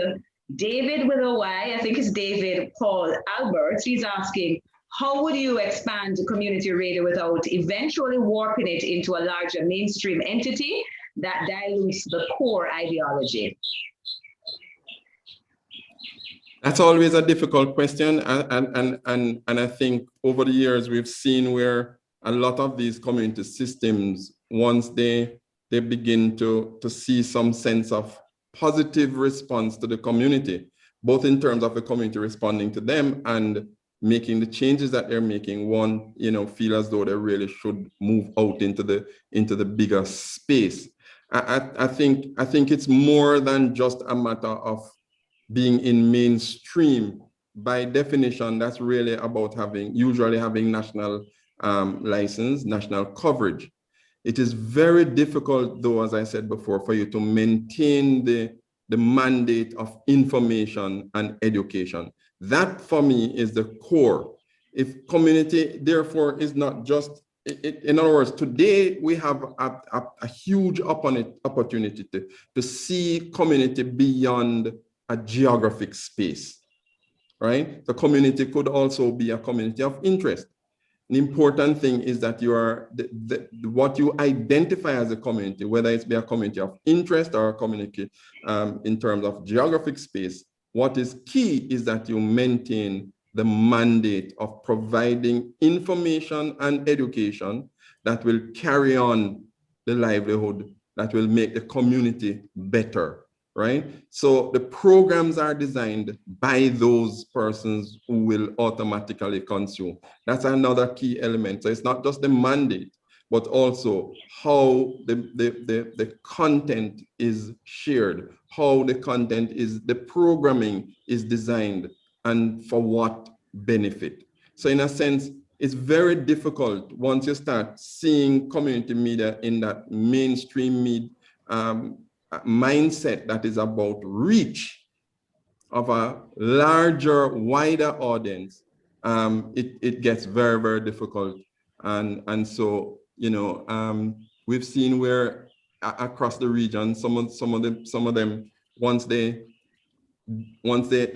David with a Y. I think it's David Paul Alberts. He's asking, how would you expand community radio without eventually warping it into a larger mainstream entity that dilutes the core ideology?
That's always a difficult question. And I think over the years, we've seen where a lot of these community systems, once they begin to see some sense of positive response to the community, both in terms of the community responding to them and making the changes that they're making, one, feel as though they really should move out into the bigger space. I think it's more than just a matter of being in mainstream. By definition, that's really about usually having national license, national coverage. It is very difficult, though, as I said before, for you to maintain the mandate of information and education. That, for me, is the core. If community, therefore, is not just, in other words, today we have a huge opportunity to see community beyond a geographic space, right? The community could also be a community of interest. The important thing is that you are what you identify as a community, whether it's be a community of interest or a community in terms of geographic space. What is key is that you maintain the mandate of providing information and education that will carry on the livelihood, that will make the community better, right? So the programs are designed by those persons who will automatically consume. That's another key element. So it's not just the mandate, but also how the content is shared, how the content is, the programming is designed, and for what benefit. So in a sense, it's very difficult once you start seeing community media in that mainstream mindset that is about reach of a larger, wider audience. It gets very, very difficult. And so, we've seen where across the region, some of them, once they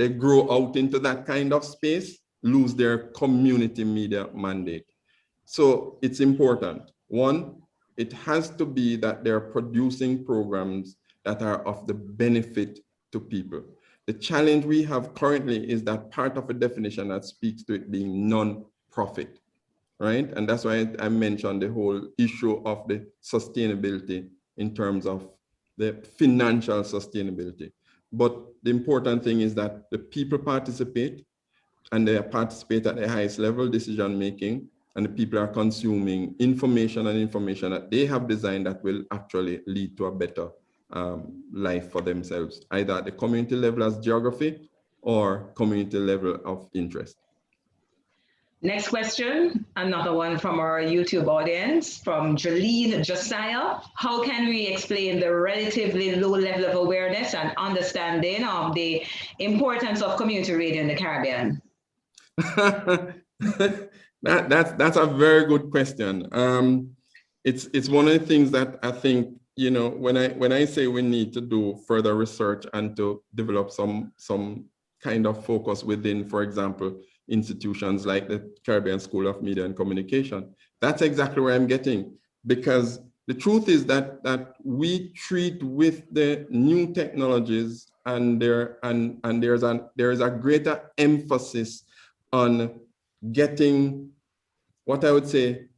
grow out into that kind of space, lose their community media mandate. So it's important. One, it has to be that they're producing programs that are of the benefit to people. The challenge we have currently is that part of a definition that speaks to it being non-profit, right? And that's why I mentioned the whole issue of the sustainability in terms of the financial sustainability. But the important thing is that the people participate, and they participate at the highest level decision-making, and the people are consuming information that they have designed that will actually lead to a better life for themselves, either at the community level as geography or community level of interest.
Next question, another one from our YouTube audience, from Jolene Josiah. How can we explain the relatively low level of awareness and understanding of the importance of community radio in the Caribbean?
That's a very good question. It's one of the things that I think, when I say we need to do further research and to develop some kind of focus within, for example, institutions like the Caribbean School of Media and Communication, that's exactly where I'm getting, because the truth is that we treat with the new technologies and there is a greater emphasis on getting, what I would say,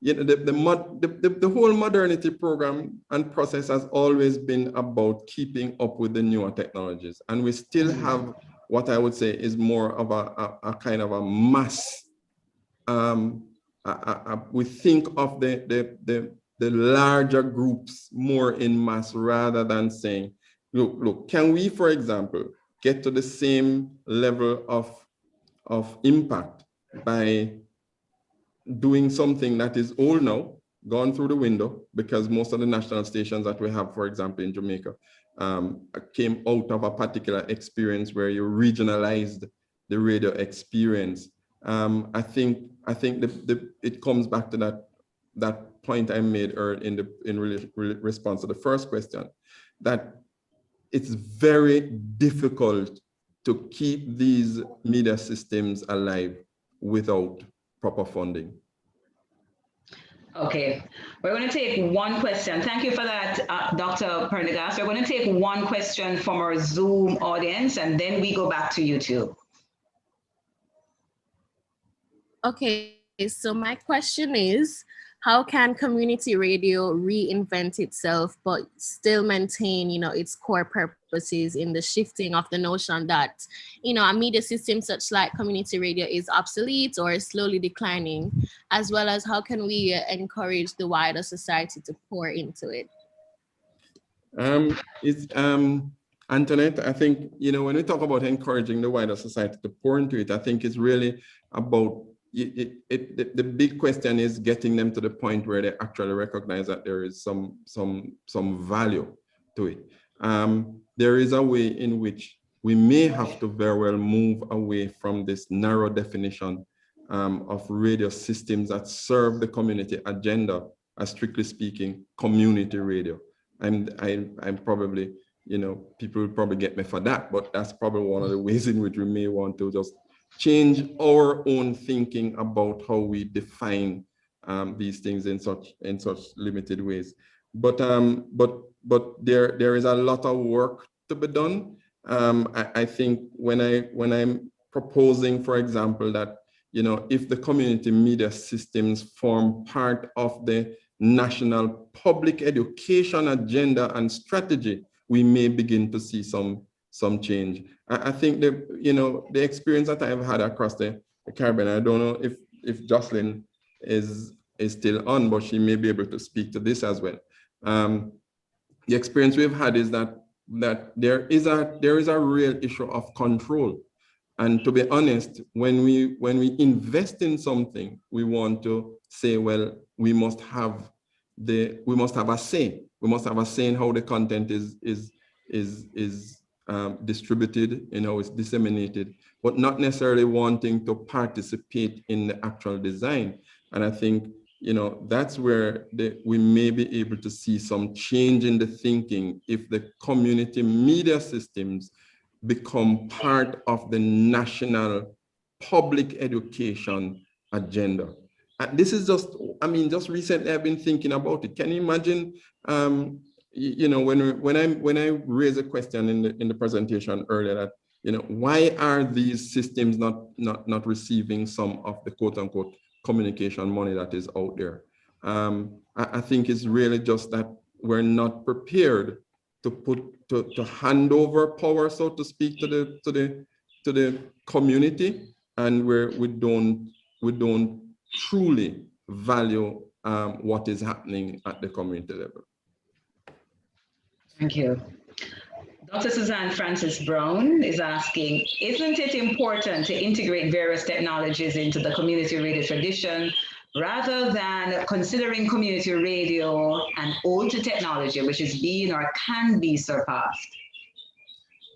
the whole modernity program and process has always been about keeping up with the newer technologies, and we still have what I would say is more of a kind of a mass. We think of the larger groups more in mass rather than saying, look, can we, for example, get to the same level of of impact by doing something that is old now, gone through the window, because most of the national stations that we have, for example, in Jamaica, came out of a particular experience where you regionalized the radio experience. I think it comes back to that point I made earlier in response to the first question, that it's very difficult to keep these media systems alive without proper funding.
Okay, we're going to take one question. Thank you for that, Dr. Prendergast. We're going to take one question from our Zoom audience, and then we go back to YouTube.
Okay, so my question is, how can community radio reinvent itself but still maintain, its core purposes in the shifting of the notion that, a media system such like community radio is obsolete or slowly declining, as well as how can we encourage the wider society to pour into it?
Antoinette, I think, when we talk about encouraging the wider society to pour into it, I think it's really about the big question is getting them to the point where they actually recognize that there is some value to it. There is a way in which we may have to very well move away from this narrow definition of radio systems that serve the community agenda, as strictly speaking, community radio. I'm probably, people will probably get me for that, but that's probably one of the ways in which we may want to just change our own thinking about how we define these things in such limited ways. But there is a lot of work to be done. I think when I'm proposing, for example, that if the community media systems form part of the national public education agenda and strategy, we may begin to see some change. I think the experience that I've had across the Caribbean, I don't know if Jocelyn is still on, but she may be able to speak to this as well. The experience we've had is that there is a real issue of control. And to be honest, when we invest in something, we want to say, well, we must have a say. We must have a say in how the content is distributed, it's disseminated, but not necessarily wanting to participate in the actual design. And I think, that's where we may be able to see some change in the thinking if the community media systems become part of the national public education agenda. This is just recently I've been thinking about it. Can you imagine, when I raised a question in the presentation earlier that, why are these systems not receiving some of the quote unquote communication money that is out there? I think it's really just that we're not prepared to hand over power, so to speak, to the community, and where we don't truly value what is happening at the community level.
Thank you. Dr. Suzanne Francis Brown is asking, isn't it important to integrate various technologies into the community radio tradition rather than considering community radio an old technology which is being or can be surpassed?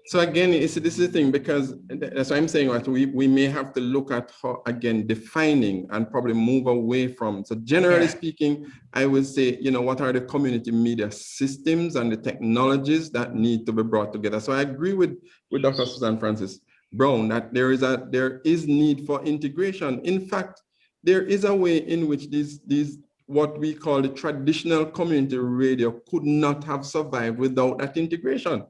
So again, this is the thing, because that's why I'm saying that we may have to look at how, again, defining and probably move away from. So generally speaking, I would say, what are the community media systems and the technologies that need to be brought together? So I agree with Dr. Suzanne Francis Brown that there is need for integration. In fact, there is a way in which these what we call the traditional community radio could not have survived without that integration.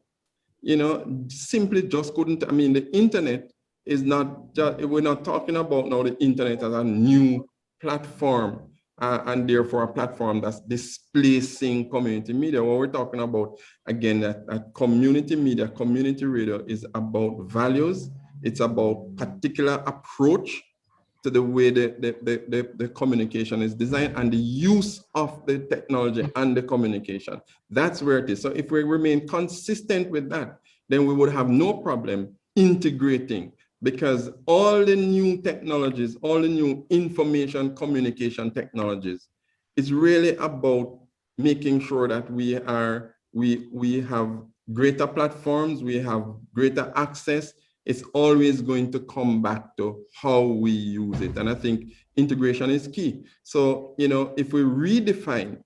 Simply just couldn't. I mean, the internet is not just, we're not talking about now the internet as a new platform and therefore a platform that's displacing community media. What we're talking about, again, that community media, community radio is about values. It's about particular approach to the way the communication is designed and the use of the technology and the communication. That's where it is. So if we remain consistent with that, then we would have no problem integrating because all the new technologies, all the new information communication technologies, is really about making sure that we have greater platforms, we have greater access. It's always going to come back to how we use it. And I think integration is key. So, you know, if we redefine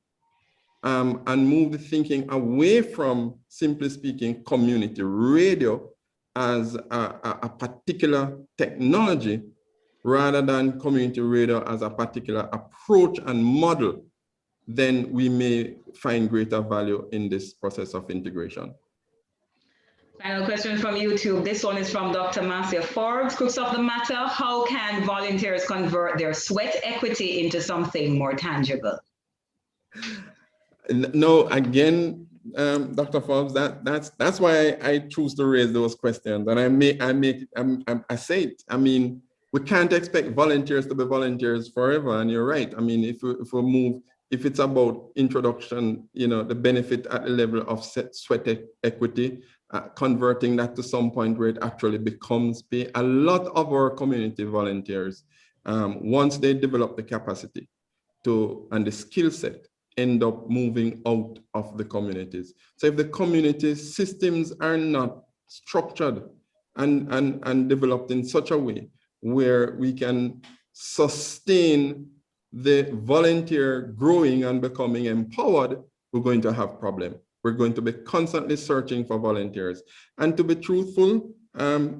and move the thinking away from, simply speaking, community radio as a particular technology, rather than community radio as a particular approach and model, then we may find greater value in this process of integration.
Final question from YouTube. This one is from Dr. Marcia Forbes. Crux of the matter, how can volunteers convert their sweat equity into something more tangible?
No, again, Dr. Forbes, that's why I choose to raise those questions. And I say it. I mean, we can't expect volunteers to be volunteers forever. And you're right. I mean, if it's about introduction, you know, the benefit at the level of sweat equity, converting that to some point where it actually becomes pay. A lot of our community volunteers, once they develop the capacity and the skill set, end up moving out of the communities. So if the community systems are not structured and developed in such a way where we can sustain the volunteer growing and becoming empowered, we're going to have problems. We're going to be constantly searching for volunteers. And to be truthful,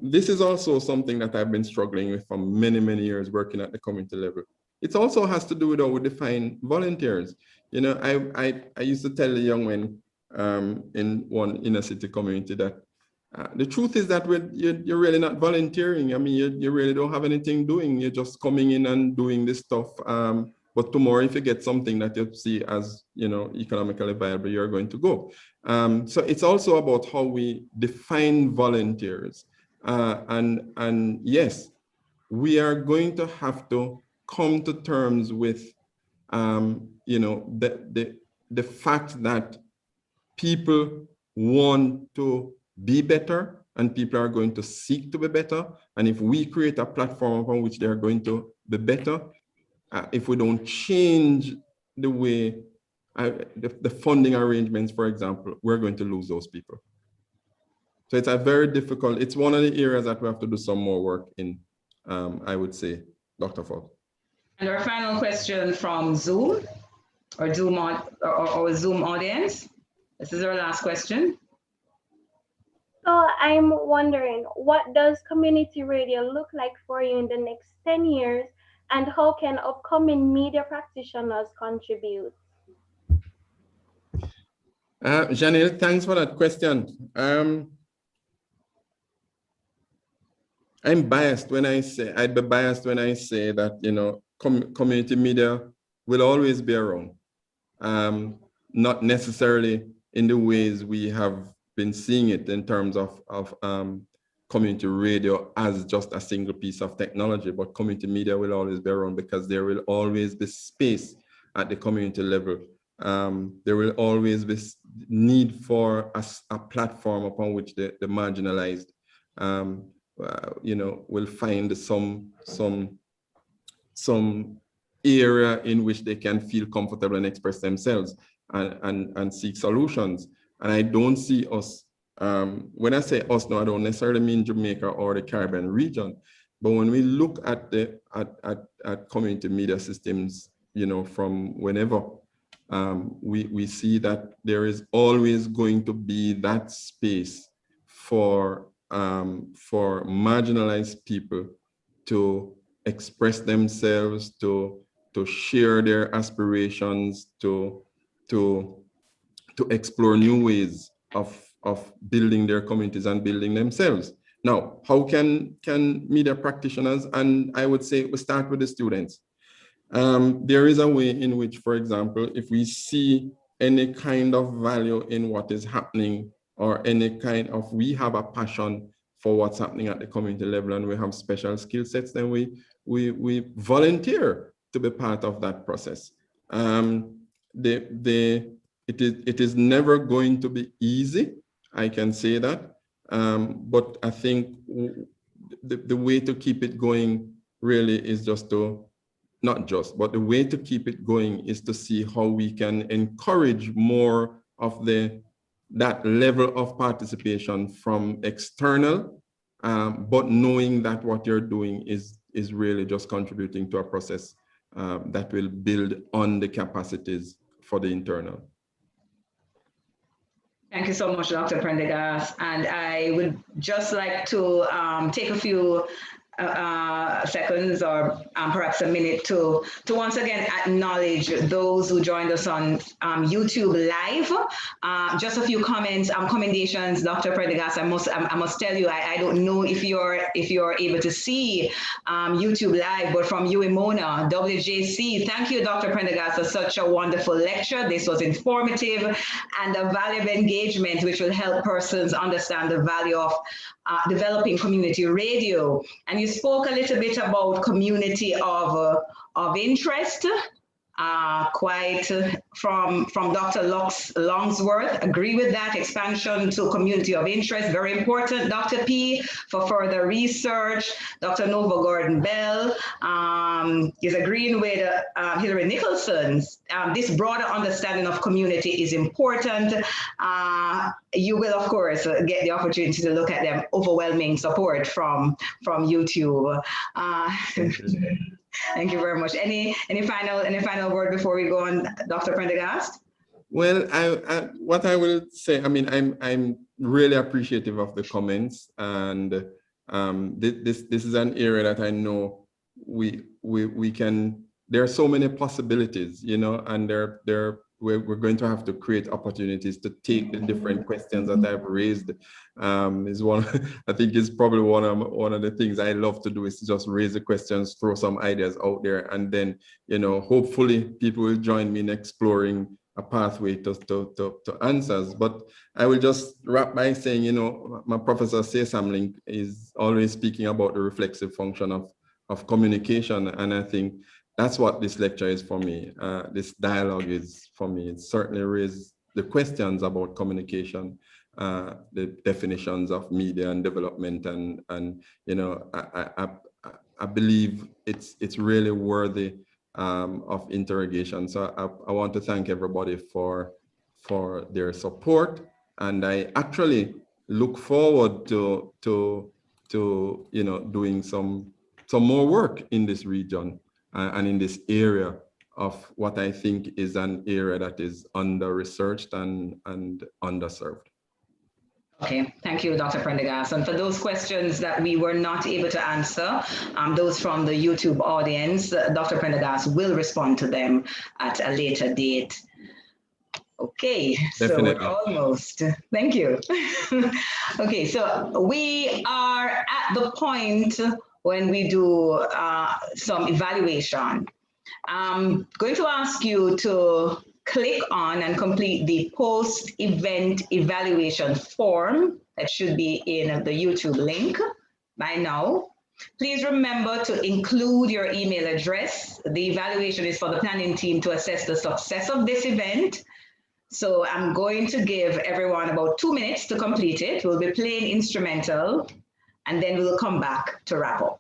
this is also something that I've been struggling with for many, many years working at the community level. It also has to do with how we define volunteers. You know, I used to tell the young men in one inner city community that the truth is that you're really not volunteering. I mean, you really don't have anything doing. You're just coming in and doing this stuff. But tomorrow, if you get something that you see as, you know, economically viable, you're going to go. So it's also about how we define volunteers. And yes, we are going to have to come to terms with, you know, the fact that people want to be better and people are going to seek to be better. And if we create a platform upon which they are going to be better, if we don't change the way, the funding arrangements, for example, we're going to lose those people. So it's a very difficult, it's one of the areas that we have to do some more work in, I would say, Dr. Forbes.
And our final question from Zoom, or Zoom audience. This is our last question.
So I'm wondering, what does community radio look like for you in the next 10 years? And how can upcoming media practitioners contribute?
Janelle, thanks for that question. I'm biased when I say, I'd be biased when I say that, you know, community media will always be around. Not necessarily in the ways we have been seeing it in terms of community radio as just a single piece of technology, but community media will always be around because there will always be space at the community level. There will always be need for a platform upon which the marginalized, you know, will find some area in which they can feel comfortable and express themselves and seek solutions. And I don't see us, when I say us now, I don't necessarily mean Jamaica or the Caribbean region, but when we look at at community media systems, you know, from whenever, we see that there is always going to be that space for marginalized people to express themselves, to share their aspirations, to explore new ways of building their communities and building themselves. Now, how can media practitioners, and I would say we start with the students. There is a way in which, for example, if we see any kind of value in what is happening, or any kind of, we have a passion for what's happening at the community level and we have special skill sets, then we volunteer to be part of that process. It is never going to be easy, I can say that, but I think the way to keep it going really is just to, not just, but the way to keep it going is to see how we can encourage more of that level of participation from external, but knowing that what you're doing is really just contributing to a process that will build on the capacities for the internal.
Thank you so much, Dr. Prendergast. And I would just like to take a few seconds or perhaps a minute to once again acknowledge those who joined us on YouTube Live. Just a few comments, commendations, Dr. Prendergast. I must tell you, I don't know if you're able to see YouTube Live, but from you and Mona, WJC, thank you, Dr. Prendergast, for such a wonderful lecture. This was informative and a valuable engagement, which will help persons understand the value of developing community radio. And you spoke a little bit about community of interest, quite from Dr. Longsworth. Agree with that. Expansion to community of interest, very important. Dr. P for further research. Dr. Nova Gordon Bell is agreeing with Hillary Nicholson's. This broader understanding of community is important. You will, of course, get the opportunity to look at them. Overwhelming support from YouTube. Thank you very much. Any final word before we go on, Dr. Prendergast?
Well, what I will say, I mean, I'm really appreciative of the comments, and this is an area that I know we can. There are so many possibilities, you know, and we're going to have to create opportunities to take the different questions that I've raised. Is one, I think is probably one of the things I love to do, is to just raise the questions, throw some ideas out there, and then, you know, hopefully people will join me in exploring a pathway to answers. But I will just wrap by saying, you know, my professor Samling is always speaking about the reflexive function of communication, and I think that's what this lecture is for me. This dialogue is for me. It certainly raises the questions about communication, the definitions of media and development, and you know, I believe it's really worthy of interrogation. So I want to thank everybody for their support, and I actually look forward to you know, doing some more work in this region. And in this area of what I think is an area that is under-researched and underserved.
Okay, thank you, Dr. Prendergast. And for those questions that we were not able to answer, those from the YouTube audience, Dr. Prendergast will respond to them at a later date. Okay,
definitely.
So almost. Thank you. Okay, so we are at the point when we do some evaluation. I'm going to ask you to click on and complete the post-event evaluation form that should be in the YouTube link by now. Please remember to include your email address. The evaluation is for the planning team to assess the success of this event. So I'm going to give everyone about 2 minutes to complete it. We'll be playing instrumental, and then we'll come back to wrap up.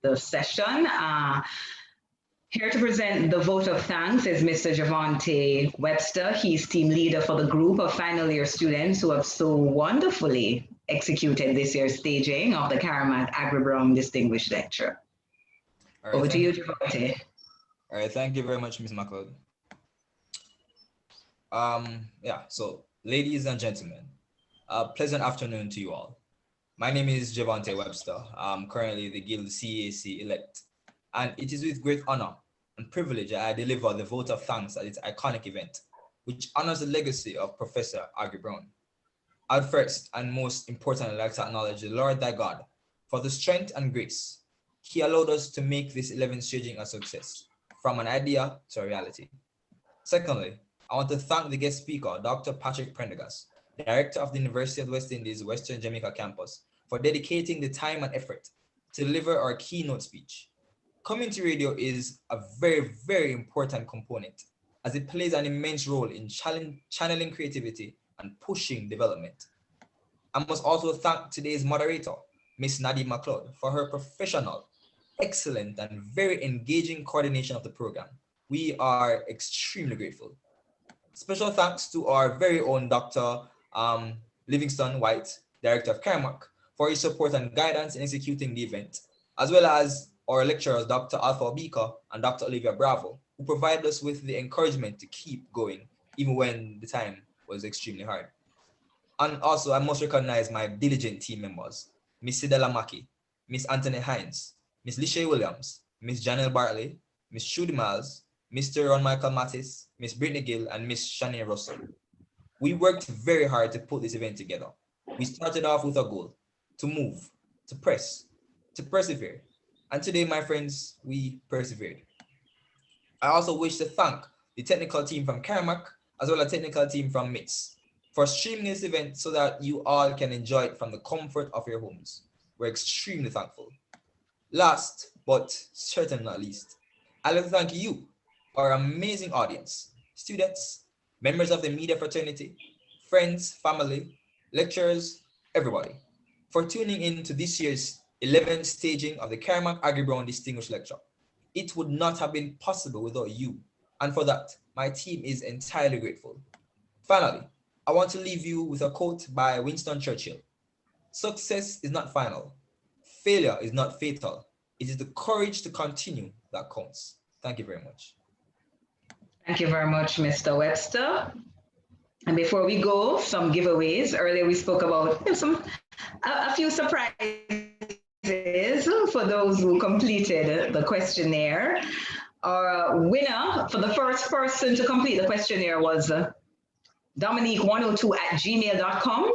the session. Here to present the vote of thanks is Mr. Javante Webster. He's team leader for the group of final year students who have so wonderfully executed this year's staging of the CARIMAC Aggrey Brown Distinguished Lecture.
Right,
Over to you, Javante.
All right, thank you very much, Ms. McLeod. So ladies and gentlemen, pleasant afternoon to you all. My name is Javante Webster. I'm currently the Guild CAC elect, and it is with great honor and privilege that I deliver the vote of thanks at this iconic event, which honors the legacy of Professor Aggrey Brown. I'd first and most importantly like to acknowledge the Lord thy God for the strength and grace He allowed us to make this 11th staging a success, from an idea to a reality. Secondly, I want to thank the guest speaker, Dr. Patrick Prendergast, Director of the University of the West Indies Western Jamaica campus, for dedicating the time and effort to deliver our keynote speech. Community radio is a very, very important component, as it plays an immense role in channeling creativity and pushing development. I must also thank today's moderator, Ms. Nadine McLeod, for her professional, excellent, and very engaging coordination of the program. We are extremely grateful. Special thanks to our very own Dr. Livingston White, Director of CARIMAC, for his support and guidance in executing the event, as well as our lecturers, Dr. Alpha Beaker and Dr. Olivia Bravo, who provided us with the encouragement to keep going, even when the time was extremely hard. And also, I must recognize my diligent team members, Ms. Sidela Maki, Ms. Anthony Hines, Ms. Lishay Williams, Ms. Janelle Bartley, Ms. Trudy Miles, Mr. Ron Michael Mattis, Ms. Brittany Gill, and Ms. Shania Russell. We worked very hard to put this event together. We started off with a goal: to move, to press, to persevere. And today, my friends, we persevered. I also wish to thank the technical team from CARIMAC, as well as the technical team from MITS, for streaming this event so that you all can enjoy it from the comfort of your homes. We're extremely thankful. Last, but certainly not least, I'd like to thank you, our amazing audience, students, members of the media fraternity, friends, family, lecturers, everybody, for tuning in to this year's 11th staging of the CARIMAC Aggrey Brown Distinguished Lecture. It would not have been possible without you, and for that, my team is entirely grateful. Finally, I want to leave you with a quote by Winston Churchill. Success is not final. Failure is not fatal. It is the courage to continue that counts. Thank you very much.
Thank you very much, Mr. Webster. And before we go, some giveaways. Earlier we spoke about a few surprises for those who completed the questionnaire. Our winner for the first person to complete the questionnaire was Dominique102@gmail.com.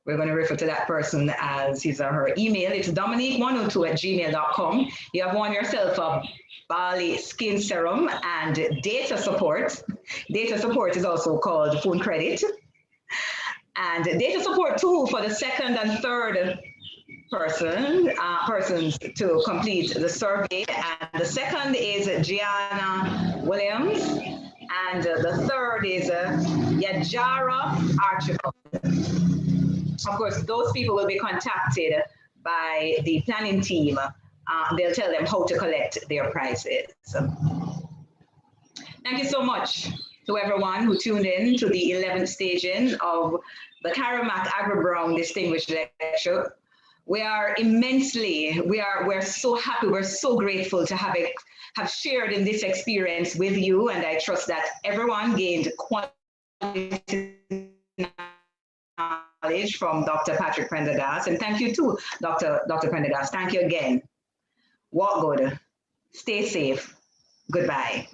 We're going to refer to that person as his or her email. It's Dominique102@gmail.com. You have won yourself a Bali skin serum and data support. Data support is also called phone credit. And data support too for the second and third persons to complete the survey. And the second is Gianna Williams. And the third is Yajara Archibald. Of course, those people will be contacted by the planning team. They'll tell them how to collect their prizes. Thank you so much to everyone who tuned in to the 11th staging of the CARIMAC Aggrey Brown Distinguished Lecture. We're so happy, we're so grateful to have shared in this experience with you, and I trust that everyone gained quality knowledge from Dr. Patrick Prendergast, and thank you too, Dr. Prendergast. Thank you again. Walk good, stay safe, goodbye.